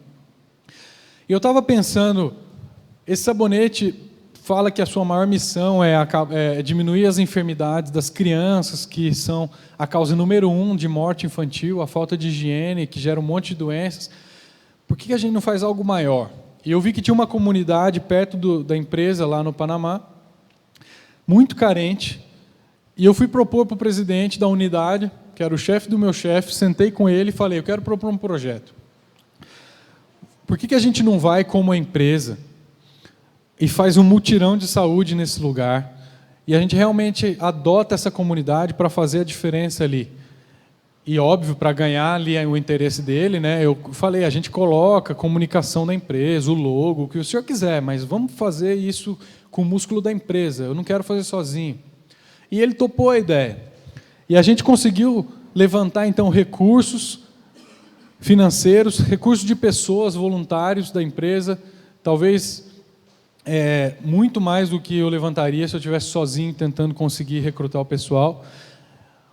E eu estava pensando, esse sabonete fala que a sua maior missão é diminuir as enfermidades das crianças, que são a causa número 1 de morte infantil, a falta de higiene, que gera um monte de doenças. Por que a gente não faz algo maior? E eu vi que tinha uma comunidade perto da empresa, lá no Panamá, muito carente, e eu fui propor para o presidente da unidade, que era o chefe do meu chefe, sentei com ele e falei, eu quero propor um projeto. Por que a gente não vai como empresa e faz um mutirão de saúde nesse lugar, e a gente realmente adota essa comunidade para fazer a diferença ali? E, óbvio, para ganhar ali o interesse dele, né, eu falei, a gente coloca a comunicação da empresa, o logo, o que o senhor quiser, mas vamos fazer isso com o músculo da empresa, eu não quero fazer sozinho. E ele topou a ideia. E a gente conseguiu levantar, então, recursos financeiros, recursos de pessoas, voluntários da empresa, talvez muito mais do que eu levantaria se eu estivesse sozinho tentando conseguir recrutar o pessoal.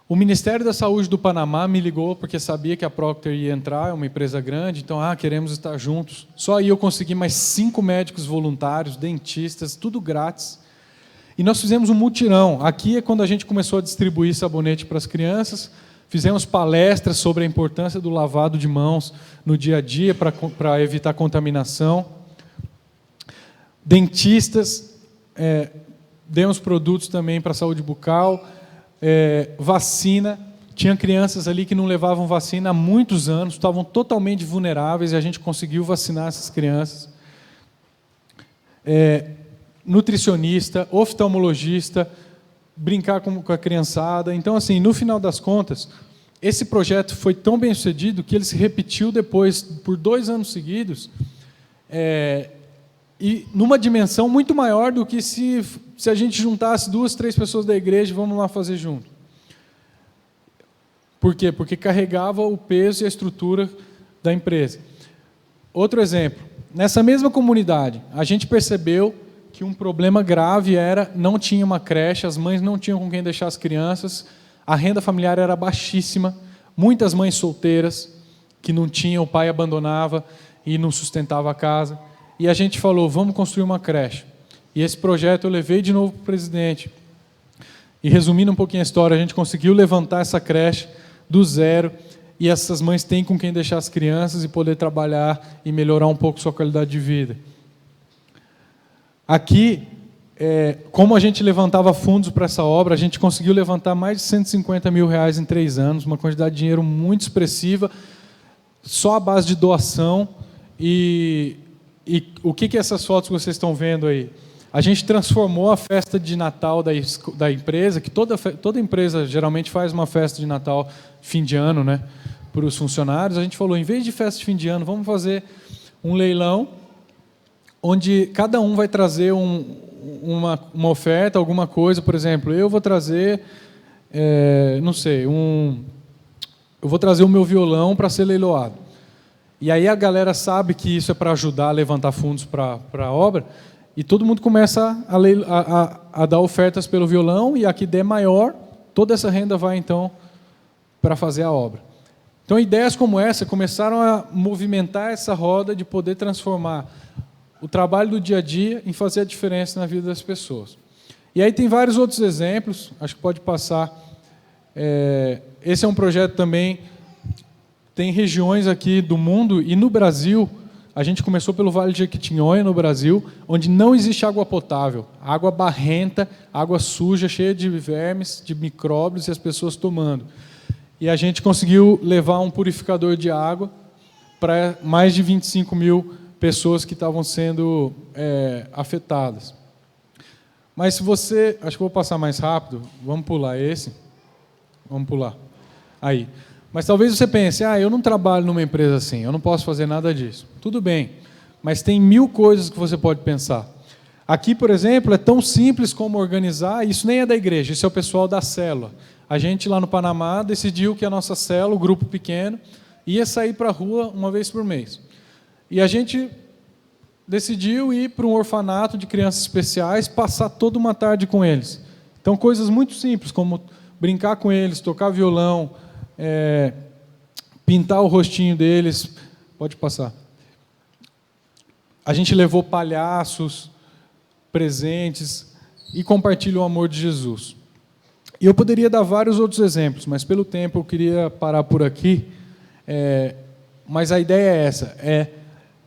O Ministério da Saúde do Panamá me ligou porque sabia que a Procter ia entrar, é uma empresa grande, então, queremos estar juntos. Só aí eu consegui mais 5 médicos voluntários, dentistas, tudo grátis. E nós fizemos um mutirão. Aqui é quando a gente começou a distribuir sabonete para as crianças, fizemos palestras sobre a importância do lavado de mãos no dia a dia para evitar contaminação. Dentistas, demos produtos também para a saúde bucal, vacina. Tinha crianças ali que não levavam vacina há muitos anos, estavam totalmente vulneráveis e a gente conseguiu vacinar essas crianças. Nutricionista, oftalmologista, brincar com a criançada. Então, assim, no final das contas, esse projeto foi tão bem sucedido que ele se repetiu depois por 2 anos seguidos, e numa dimensão muito maior do que se a gente juntasse 2, 3 pessoas da igreja e vamos lá fazer junto. Por quê? Porque carregava o peso e a estrutura da empresa. Outro exemplo, nessa mesma comunidade, a gente percebeu que um problema grave não tinha uma creche, as mães não tinham com quem deixar as crianças, a renda familiar era baixíssima, muitas mães solteiras que não tinham, o pai abandonava e não sustentava a casa. E a gente falou, vamos construir uma creche. E esse projeto eu levei de novo para o presidente. E resumindo um pouquinho a história, a gente conseguiu levantar essa creche do zero, e essas mães têm com quem deixar as crianças e poder trabalhar e melhorar um pouco sua qualidade de vida. Aqui, como a gente levantava fundos para essa obra, a gente conseguiu levantar mais de R$150 mil em 3 anos, uma quantidade de dinheiro muito expressiva, só à base de doação. E o que essas fotos que vocês estão vendo aí? A gente transformou a festa de Natal da empresa, que toda empresa geralmente faz uma festa de Natal fim de ano, né, para os funcionários. A gente falou, em vez de festa de fim de ano, vamos fazer um leilão onde cada um vai trazer uma oferta, alguma coisa. Por exemplo, eu vou trazer, não sei, eu vou trazer o meu violão para ser leiloado. E aí a galera sabe que isso é para ajudar a levantar fundos para a obra, e todo mundo começa a dar ofertas pelo violão, e a que der maior, toda essa renda vai, então, para fazer a obra. Então, ideias como essa começaram a movimentar essa roda de poder transformar o trabalho do dia a dia em fazer a diferença na vida das pessoas. E aí tem vários outros exemplos, acho que pode passar. Esse é um projeto também, tem regiões aqui do mundo, e no Brasil, a gente começou pelo Vale de Jequitinhonha, no Brasil, onde não existe água potável, água barrenta, água suja, cheia de vermes, de micróbios, e as pessoas tomando. E a gente conseguiu levar um purificador de água para mais de 25 mil pessoas que estavam sendo afetadas. Mas se você... Acho que vou passar mais rápido. Vamos pular esse. Vamos pular. Aí. Mas talvez você pense, eu não trabalho numa empresa assim, eu não posso fazer nada disso. Tudo bem, mas tem 1000 coisas que você pode pensar. Aqui, por exemplo, é tão simples como organizar, isso nem é da igreja, isso é o pessoal da célula. A gente lá no Panamá decidiu que a nossa célula, o grupo pequeno, ia sair para a rua uma vez por mês. E a gente decidiu ir para um orfanato de crianças especiais, passar toda uma tarde com eles. Então, coisas muito simples, como brincar com eles, tocar violão, pintar o rostinho deles. Pode passar. A gente levou palhaços, presentes e compartilhe o amor de Jesus. E eu poderia dar vários outros exemplos, mas pelo tempo eu queria parar por aqui. Mas a ideia é essa,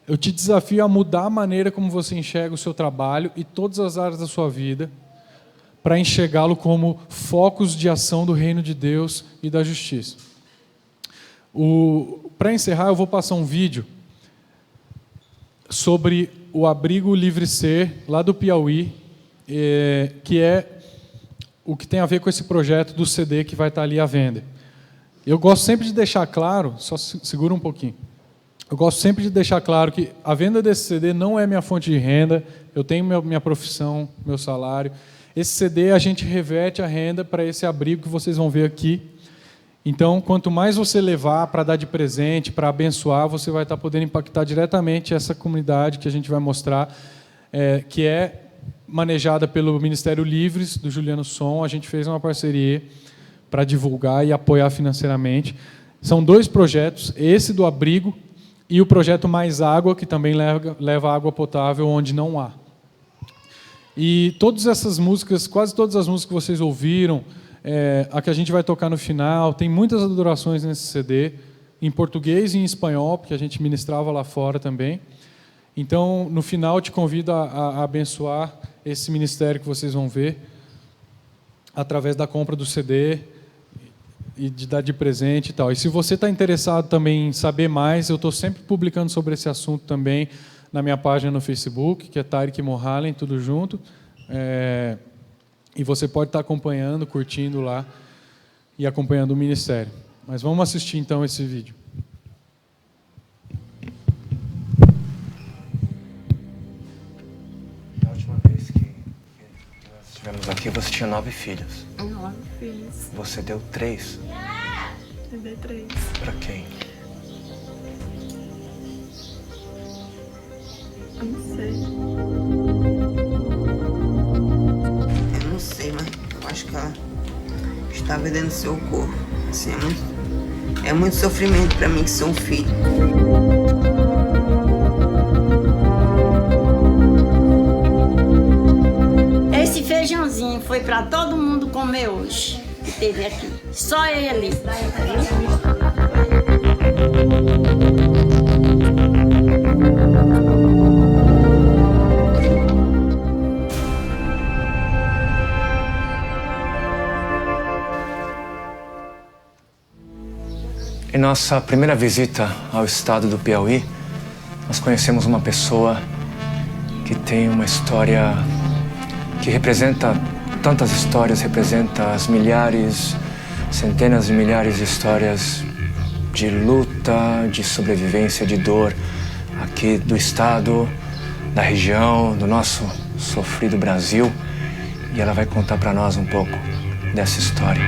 eu te desafio a mudar a maneira como você enxerga o seu trabalho e todas as áreas da sua vida, para enxergá-lo como focos de ação do reino de Deus e da justiça. Para encerrar, eu vou passar um vídeo sobre o Abrigo Livre Ser, lá do Piauí, que é o que tem a ver com esse projeto do CD que vai estar ali à venda. Eu gosto sempre de deixar claro, só segura um pouquinho, eu gosto sempre de deixar claro que a venda desse CD não é minha fonte de renda, eu tenho minha profissão, meu salário. Esse CD a gente reverte a renda para esse abrigo que vocês vão ver aqui. Então, quanto mais você levar para dar de presente, para abençoar, você vai estar podendo impactar diretamente essa comunidade que a gente vai mostrar, que é manejada pelo Ministério Livres, do Juliano Som. A gente fez uma parceria para divulgar e apoiar financeiramente. São 2 projetos, esse do abrigo e o projeto Mais Água, que também leva água potável onde não há. E todas essas músicas, quase todas as músicas que vocês ouviram, a que a gente vai tocar no final, tem muitas adorações nesse CD, em português e em espanhol, porque a gente ministrava lá fora também. Então, no final, eu te convido a abençoar esse ministério que vocês vão ver, através da compra do CD e de dar de presente e tal. E se você está interessado também em saber mais, eu estou sempre publicando sobre esse assunto também na minha página no Facebook, que é Tarek Mohalen, tudo junto. E você pode estar acompanhando, curtindo lá e acompanhando o ministério. Mas vamos assistir então esse vídeo. Da última vez que nós estivemos aqui, você tinha 9 filhos. 9 filhos. Você deu 3. Eu dei 3. Pra quem? Eu não sei. Eu não sei, mas eu acho que ela está vendendo seu corpo. Assim, é muito sofrimento para mim que sou um filho. Esse feijãozinho foi para todo mundo comer hoje, que teve aqui. Só ele. Em nossa primeira visita ao estado do Piauí, nós conhecemos uma pessoa que tem uma história que representa tantas histórias, representa as milhares, centenas de milhares de histórias de luta, de sobrevivência, de dor aqui do estado, da região, do nosso sofrido Brasil. E ela vai contar para nós um pouco dessa história.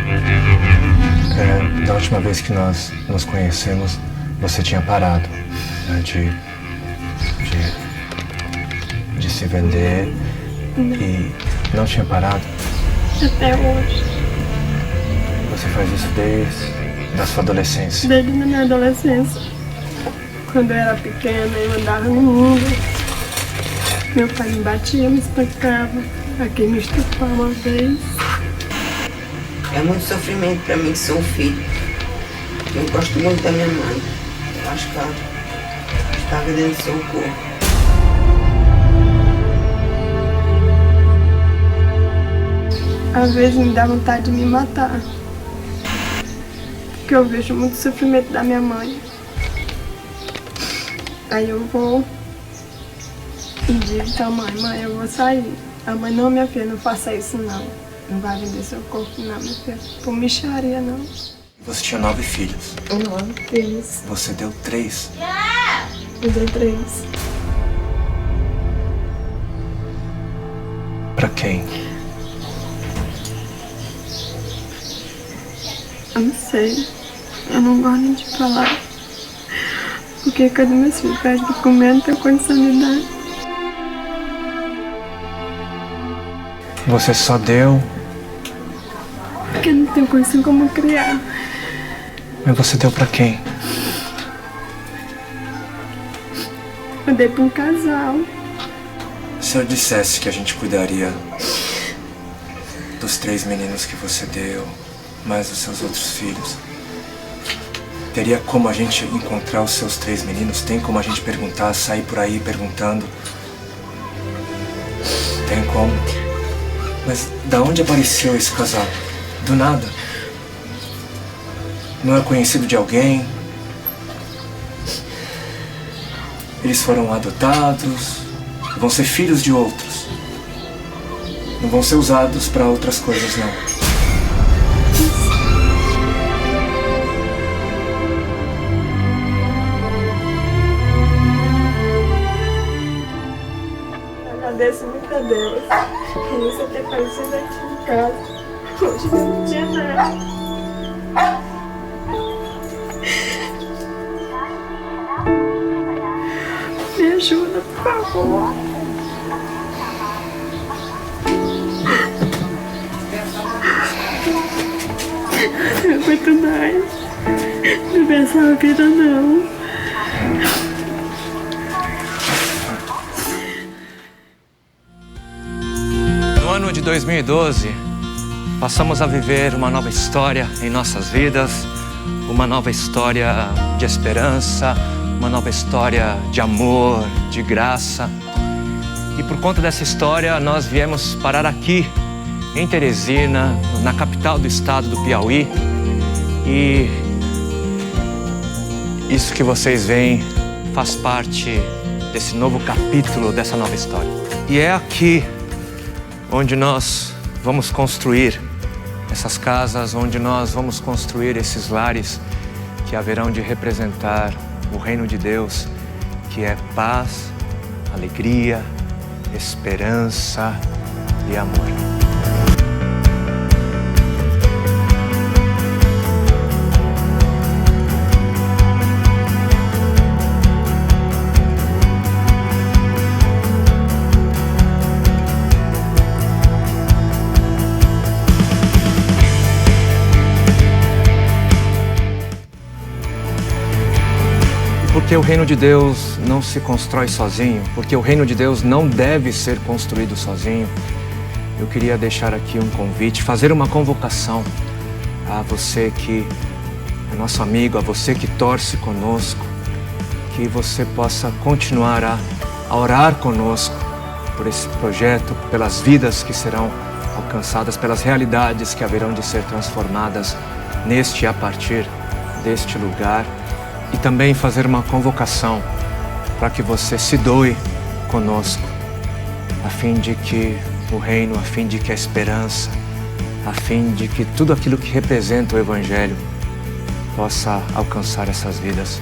Da última vez que nós nos conhecemos, você tinha parado, né, de se vender e não tinha parado. Até hoje. Você faz isso desde a sua adolescência. Desde a minha adolescência. Quando eu era pequena, eu andava no mundo. Meu pai me batia, me espancava. Aqui me estupava uma vez. É muito sofrimento para mim que sou um filho. Eu gosto muito da minha mãe. Eu acho que ela está vendendo seu corpo. Às vezes me dá vontade de me matar. Porque eu vejo muito sofrimento da minha mãe. Aí eu vou e digo pra mãe, eu vou sair. A mãe, não, minha filha, não faça isso não. Não vai vender seu corpo não, minha filha. Por mixaria não. Você tinha 9 filhos. 9 filhos. Você deu 3. Eu dei 3. Pra quem? Eu não sei. Eu não gosto nem de falar. Porque quando meus filhos pedem de comer, eu não tenho condição de dar. Você só deu... Porque eu não tenho condição como criar. Mas você deu pra quem? Eu dei pra um casal. Se eu dissesse que a gente cuidaria dos 3 meninos que você deu, mais os seus outros filhos, teria como a gente encontrar os seus 3 meninos? Tem como a gente perguntar, sair por aí perguntando? Tem como. Mas da onde apareceu esse casal? Do nada. Não é conhecido de alguém? Eles foram adotados? Vão ser filhos de outros? Não vão ser usados para outras coisas, não. Agradeço muito a Deus por você ter aparecido aqui em casa. Hoje não tinha nada. Me ajuda, por favor. Eu aguento mais. Viver essa vida não. No ano de 2012, passamos a viver uma nova história em nossas vidas, uma nova história de esperança, uma nova história de amor, de graça. E por conta dessa história, nós viemos parar aqui, em Teresina, na capital do estado do Piauí. E isso que vocês veem faz parte desse novo capítulo, dessa nova história. E é aqui onde nós vamos construir essas casas, onde nós vamos construir esses lares que haverão de representar o reino de Deus, que é paz, alegria, esperança e amor. Porque o reino de Deus não se constrói sozinho, porque o reino de Deus não deve ser construído sozinho. Eu queria deixar aqui um convite, fazer uma convocação a você que é nosso amigo, a você que torce conosco, que você possa continuar a orar conosco por esse projeto, pelas vidas que serão alcançadas, pelas realidades que haverão de ser transformadas neste e a partir deste lugar. E também fazer uma convocação para que você se doe conosco, a fim de que o reino, a fim de que a esperança, a fim de que tudo aquilo que representa o Evangelho possa alcançar essas vidas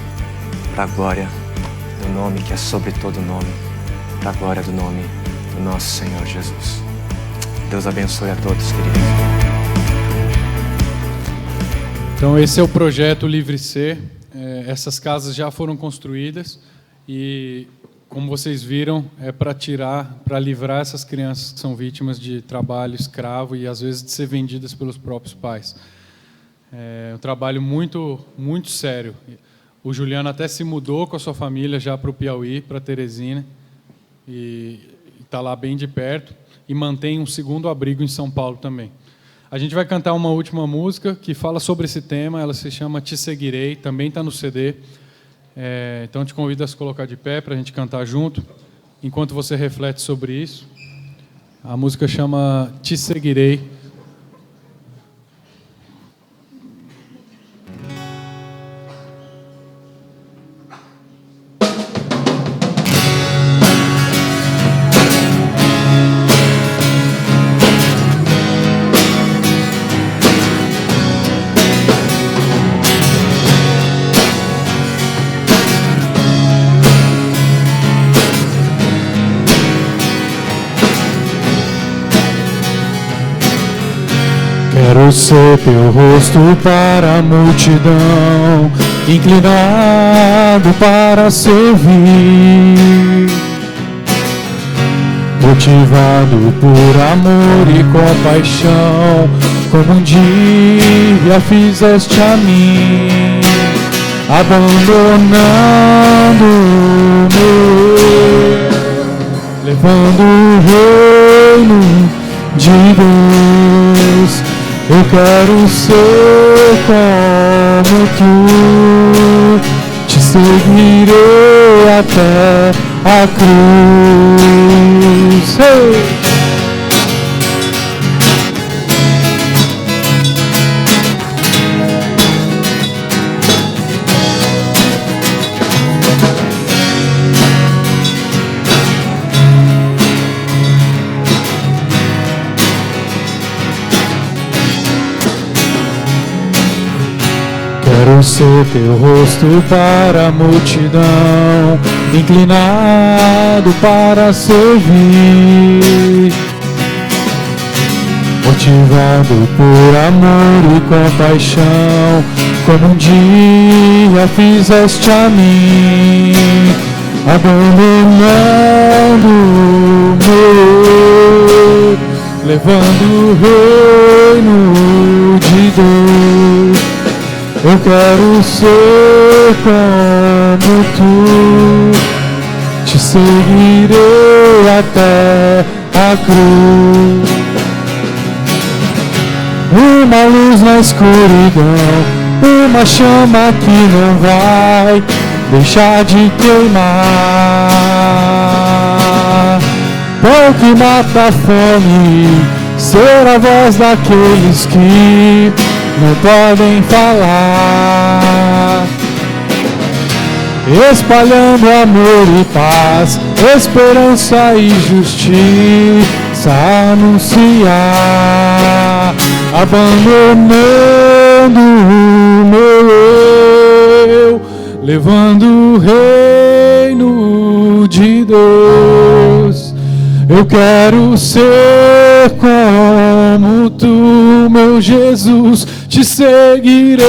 para a glória do nome que é sobre todo nome, para a glória do nome do nosso Senhor Jesus. Deus abençoe a todos, queridos. Então esse é o projeto Livre Ser. Essas casas já foram construídas e, como vocês viram, é para livrar essas crianças que são vítimas de trabalho escravo e às vezes de ser vendidas pelos próprios pais. É um trabalho muito, muito sério. O Juliano até se mudou com a sua família já para o Piauí, para Teresina, e está lá bem de perto e mantém um segundo abrigo em São Paulo também. A gente vai cantar uma última música que fala sobre esse tema, ela se chama Te Seguirei, também está no CD. Então eu te convido a se colocar de pé para a gente cantar junto, enquanto você reflete sobre isso. A música chama Te Seguirei. Quero ser teu rosto para a multidão, inclinado para servir, motivado por amor e compaixão, como um dia fizeste a mim, abandonando o meu levando o reino de Deus. Eu quero ser como tu, te seguirei até a cruz. Hey! Quero ser teu rosto para a multidão, inclinado para servir, motivado por amor e compaixão, como um dia fizeste a mim, abandonando o meu, levando o reino de Deus. Eu quero ser como tu, te seguirei até a cruz. Uma luz na escuridão, uma chama que não vai deixar de queimar. Pão que mata a fome, ser a voz daqueles que não podem falar, espalhando amor e paz, esperança e justiça, anunciar, abandonando o meu eu, levando o reino de Deus. Eu quero ser como tu, meu Jesus, te seguirei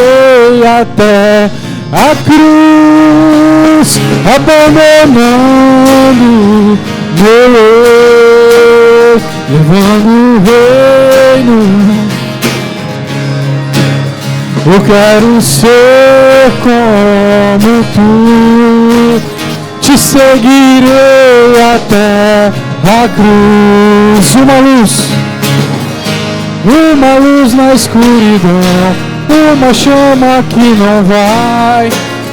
até a cruz, abandonando meu eu, levando o reino. Eu quero ser como tu, te seguirei até a cruz. Uma luz na escuridão, uma chama que não vai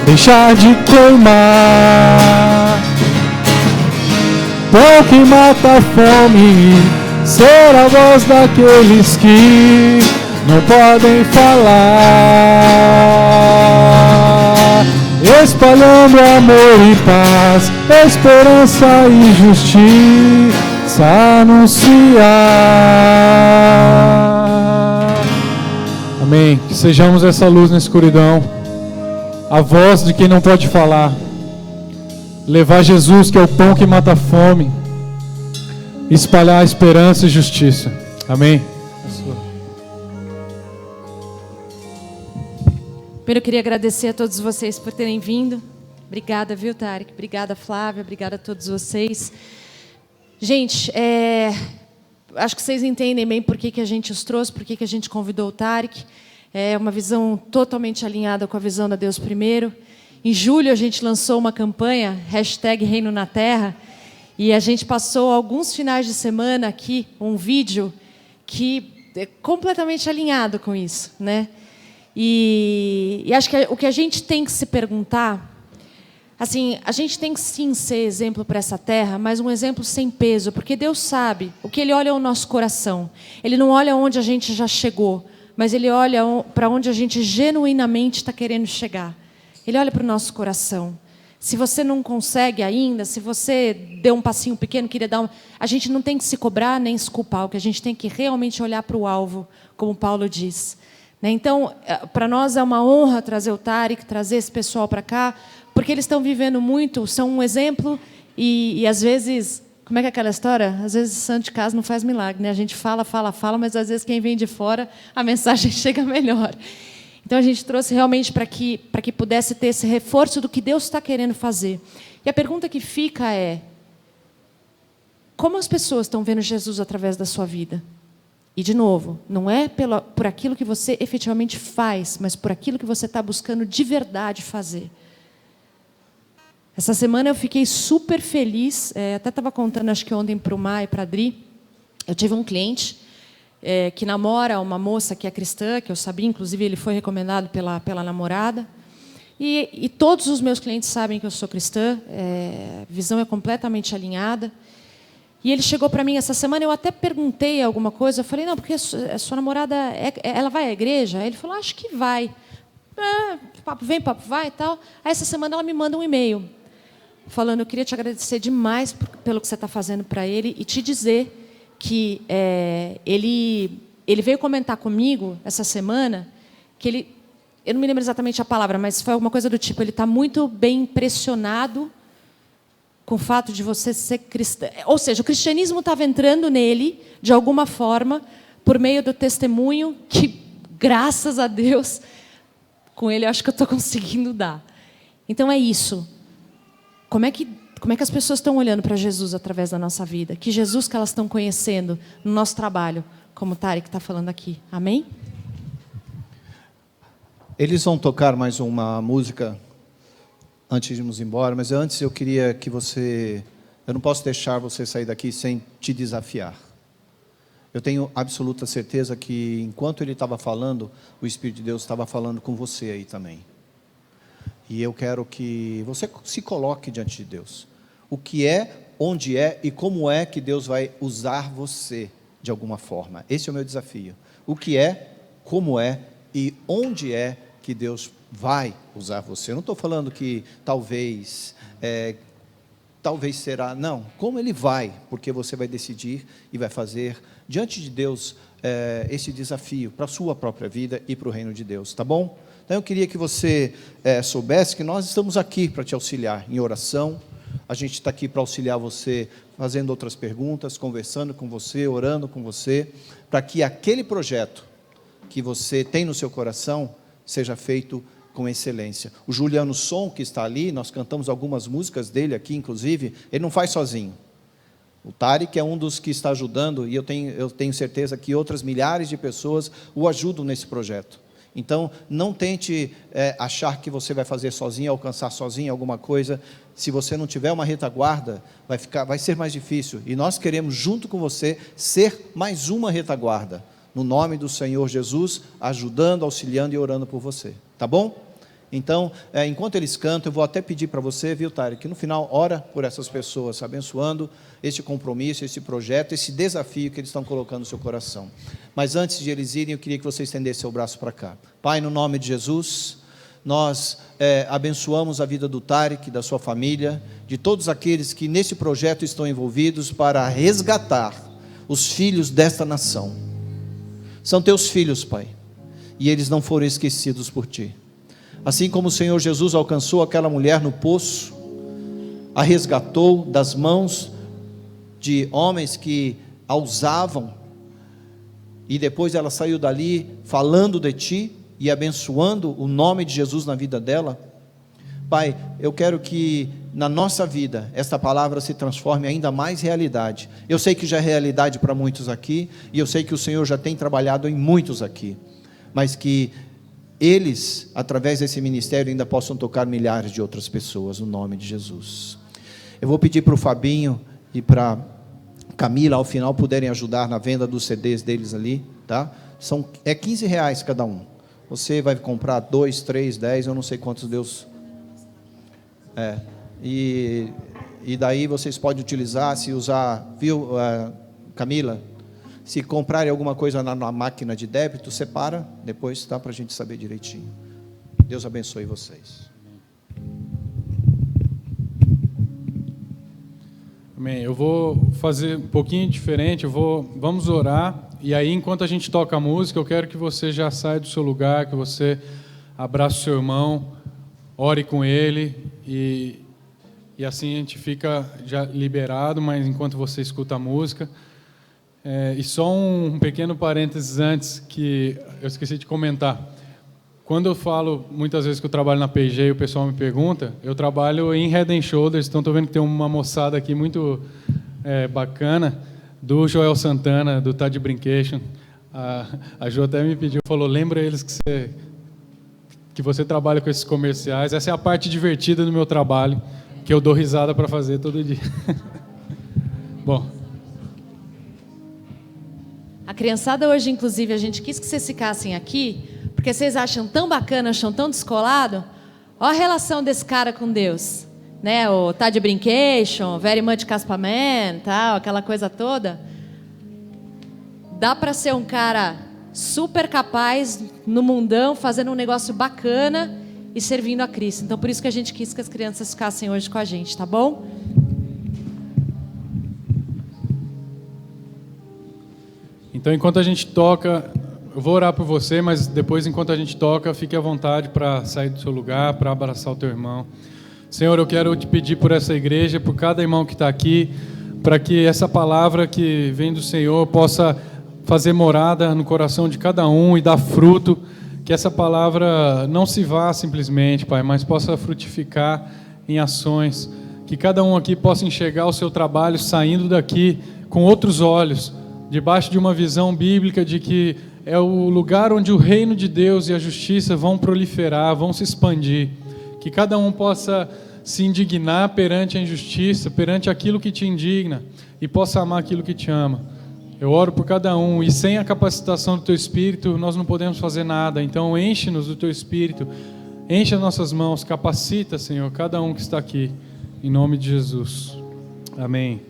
deixar de queimar. Pão que mata a fome, ser a voz daqueles que não podem falar, espalhando amor e paz, esperança e justiça, anunciar. Amém. Que sejamos essa luz na escuridão, a voz de quem não pode falar, levar Jesus, que é o pão que mata a fome, espalhar a esperança e justiça. Amém. Primeiro eu queria agradecer a todos vocês por terem vindo. Obrigada, viu, Tarek? Obrigada, Flávia. Obrigada a todos vocês. Gente, acho que vocês entendem bem por que a gente os trouxe, por que a gente convidou o Tarek. É uma visão totalmente alinhada com a visão da Deus Primeiro. Em julho a gente lançou uma campanha, #Reino na Terra, e a gente passou alguns finais de semana aqui, um vídeo que é completamente alinhado com isso, né? E acho que o que a gente tem que se perguntar, assim, a gente tem que sim ser exemplo para essa terra, mas um exemplo sem peso, porque Deus sabe, o que Ele olha é o nosso coração. Ele não olha onde a gente já chegou, mas Ele olha para onde a gente genuinamente está querendo chegar. Ele olha para o nosso coração. Se você não consegue ainda, se você deu um passinho pequeno, queria dar a gente não tem que se cobrar nem se culpar, o que a gente tem que realmente olhar para o alvo, como Paulo diz. Então, para nós é uma honra trazer o Tarek, trazer esse pessoal para cá, porque eles estão vivendo muito, são um exemplo e às vezes, como é que é aquela história? Às vezes santo de casa não faz milagre, né? A gente fala, mas às vezes quem vem de fora, a mensagem chega melhor. Então a gente trouxe realmente para que pudesse ter esse reforço do que Deus está querendo fazer. E a pergunta que fica é: como as pessoas estão vendo Jesus através da sua vida? E, de novo, não é por aquilo que você efetivamente faz, mas por aquilo que você está buscando de verdade fazer. Essa semana eu fiquei super feliz, até estava contando, acho que ontem para o Mai e para a Adri, eu tive um cliente que namora uma moça que é cristã, que eu sabia, inclusive ele foi recomendado pela namorada, e todos os meus clientes sabem que eu sou cristã, a visão é completamente alinhada. E ele chegou para mim essa semana, eu até perguntei alguma coisa, eu falei, não, porque a sua namorada, ela vai à igreja? Aí ele falou, acho que vai. Papo vem, papo vai e tal. Aí essa semana ela me manda um e-mail, falando, eu queria te agradecer demais pelo que você está fazendo para ele e te dizer que ele veio comentar comigo essa semana que eu não me lembro exatamente a palavra, mas foi alguma coisa do tipo, ele está muito bem impressionado com o fato de você ser cristã. Ou seja, o cristianismo estava entrando nele, de alguma forma, por meio do testemunho que, graças a Deus, com ele eu acho que eu estou conseguindo dar. Então é isso. Como é que as pessoas estão olhando para Jesus através da nossa vida? Que Jesus que elas estão conhecendo no nosso trabalho, como o Tarek está falando aqui. Amém? Eles vão tocar mais uma música antes de irmos embora, mas antes eu queria que você... Eu não posso deixar você sair daqui sem te desafiar. Eu tenho absoluta certeza que, enquanto ele estava falando, o Espírito de Deus estava falando com você aí também. E eu quero que você se coloque diante de Deus. O que é, onde é e como é que Deus vai usar você de alguma forma. Esse é o meu desafio. O que é, como é e onde é que Deus vai usar você. Eu não estou falando que talvez será, não. Como Ele vai, porque você vai decidir e vai fazer diante de Deus esse desafio para a sua própria vida e para o reino de Deus, tá bom? Então eu queria que você soubesse que nós estamos aqui para te auxiliar em oração. A gente está aqui para auxiliar você, fazendo outras perguntas, conversando com você, orando com você, para que aquele projeto que você tem no seu coração seja feito com excelência. O Juliano Som, que está ali, nós cantamos algumas músicas dele aqui, inclusive, ele não faz sozinho. O Tarek é um dos que está ajudando, e eu tenho certeza que outras milhares de pessoas o ajudam nesse projeto. Então, não tente achar que você vai fazer sozinho, alcançar sozinho alguma coisa. Se você não tiver uma retaguarda, vai ser mais difícil. E nós queremos, junto com você, ser mais uma retaguarda. No nome do Senhor Jesus, ajudando, auxiliando e orando por você. Tá bom? Então, enquanto eles cantam, eu vou até pedir para você, viu, Tarek, que no final, ora por essas pessoas, abençoando esse compromisso, esse projeto, esse desafio que eles estão colocando no seu coração. Mas antes de eles irem, eu queria que você estendesse seu braço para cá. Pai, no nome de Jesus, nós abençoamos a vida do Tarek, da sua família, de todos aqueles que nesse projeto estão envolvidos para resgatar os filhos desta nação. São teus filhos, Pai, e eles não foram esquecidos por Ti. Assim como o Senhor Jesus alcançou aquela mulher no poço, a resgatou das mãos de homens que a usavam, e depois ela saiu dali falando de Ti e abençoando o nome de Jesus na vida dela. Pai, eu quero que na nossa vida esta palavra se transforme ainda mais realidade. Eu sei que já é realidade para muitos aqui, e eu sei que o Senhor já tem trabalhado em muitos aqui, mas que eles, através desse ministério, ainda possam tocar milhares de outras pessoas, no nome de Jesus. Eu vou pedir para o Fabinho e para Camila, ao final, puderem ajudar na venda dos CDs deles ali, tá? É R$15 cada um. Você vai comprar 2, 3, 10, eu não sei quantos Deus... E daí vocês podem utilizar, se usar, viu, Camila? Se comprarem alguma coisa na máquina de débito, separa, depois tá, para a gente saber direitinho. Deus abençoe vocês. Amém. Eu vou fazer um pouquinho diferente, vamos orar, e aí enquanto a gente toca a música, eu quero que você já saia do seu lugar, que você abrace o seu irmão, ore com ele, e assim a gente fica já liberado, mas enquanto você escuta a música. E só um pequeno parênteses antes, que eu esqueci de comentar. Quando eu falo, muitas vezes que eu trabalho na PG e o pessoal me pergunta, eu trabalho em Head & Shoulders, então estou vendo que tem uma moçada aqui muito bacana, do Joel Santana, do Tad Brincation. A Jo até me pediu, falou, lembra eles que você trabalha com esses comerciais. Essa é a parte divertida do meu trabalho, que eu dou risada para fazer todo dia. Bom. A criançada hoje, inclusive, a gente quis que vocês ficassem aqui, porque vocês acham tão bacana, acham tão descolado. Olha a relação desse cara com Deus, né? O tá de brincation, very much Caspa Man, tal, aquela coisa toda. Dá para ser um cara super capaz no mundão, fazendo um negócio bacana e servindo a Cristo. Então, por isso que a gente quis que as crianças ficassem hoje com a gente, tá bom? Então, enquanto a gente toca, eu vou orar por você, mas depois, enquanto a gente toca, fique à vontade para sair do seu lugar, para abraçar o teu irmão. Senhor, eu quero te pedir por essa igreja, por cada irmão que está aqui, para que essa palavra que vem do Senhor possa fazer morada no coração de cada um e dar fruto, que essa palavra não se vá simplesmente, Pai, mas possa frutificar em ações, que cada um aqui possa enxergar o seu trabalho saindo daqui com outros olhos, debaixo de uma visão bíblica de que é o lugar onde o reino de Deus e a justiça vão proliferar, vão se expandir, que cada um possa se indignar perante a injustiça, perante aquilo que te indigna, e possa amar aquilo que te ama. Eu oro por cada um, e sem a capacitação do Teu Espírito, nós não podemos fazer nada. Então, enche-nos do Teu Espírito, enche as nossas mãos, capacita, Senhor, cada um que está aqui, em nome de Jesus. Amém.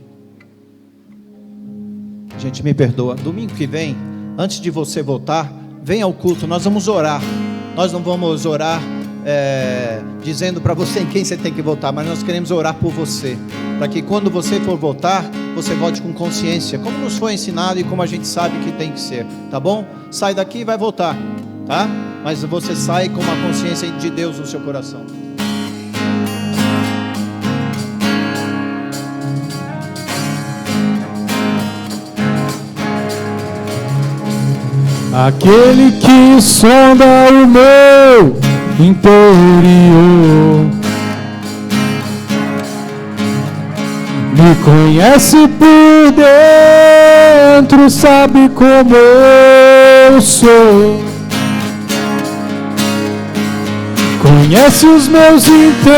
Gente, me perdoa. Domingo que vem, antes de você voltar, venha ao culto, nós vamos orar. Nós não vamos orar dizendo para você em quem você tem que votar, mas nós queremos orar por você, para que quando você for votar, você vote com consciência, como nos foi ensinado e como a gente sabe que tem que ser, tá bom? Sai daqui e vai votar, tá? Mas você sai com a consciência de Deus no seu coração. Aquele que sonda o meu interior, me conhece por dentro, sabe como eu sou, conhece os meus intentos,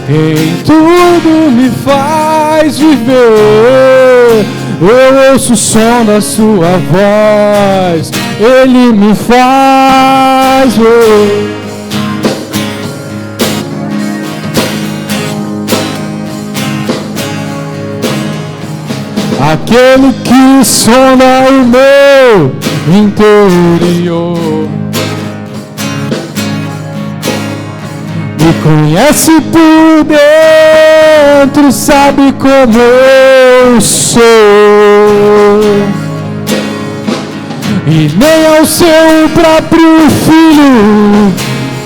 em tudo me faz viver. Eu ouço o som da sua voz, Ele me faz ver. Aquele que sonda o meu interior, me conhece por dentro, sabe como eu sou, e nem ao seu próprio filho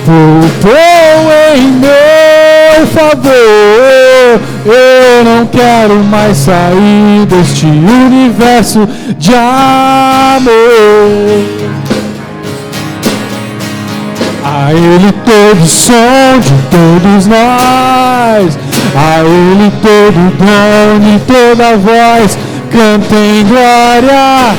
poupou em meu favor. Eu não quero mais sair deste universo de amor. A Ele todo som de todos nós, a Ele todo dom e toda voz, cantem glória.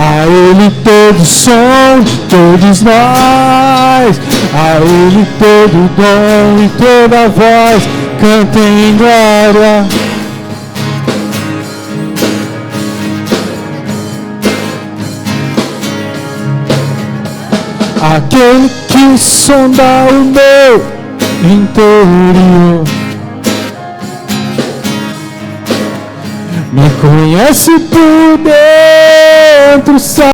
A Ele todo som de todos nós, a Ele todo dom e toda voz, cantem glória. Aquele que sonda o meu interior, me conhece por dentro, sabe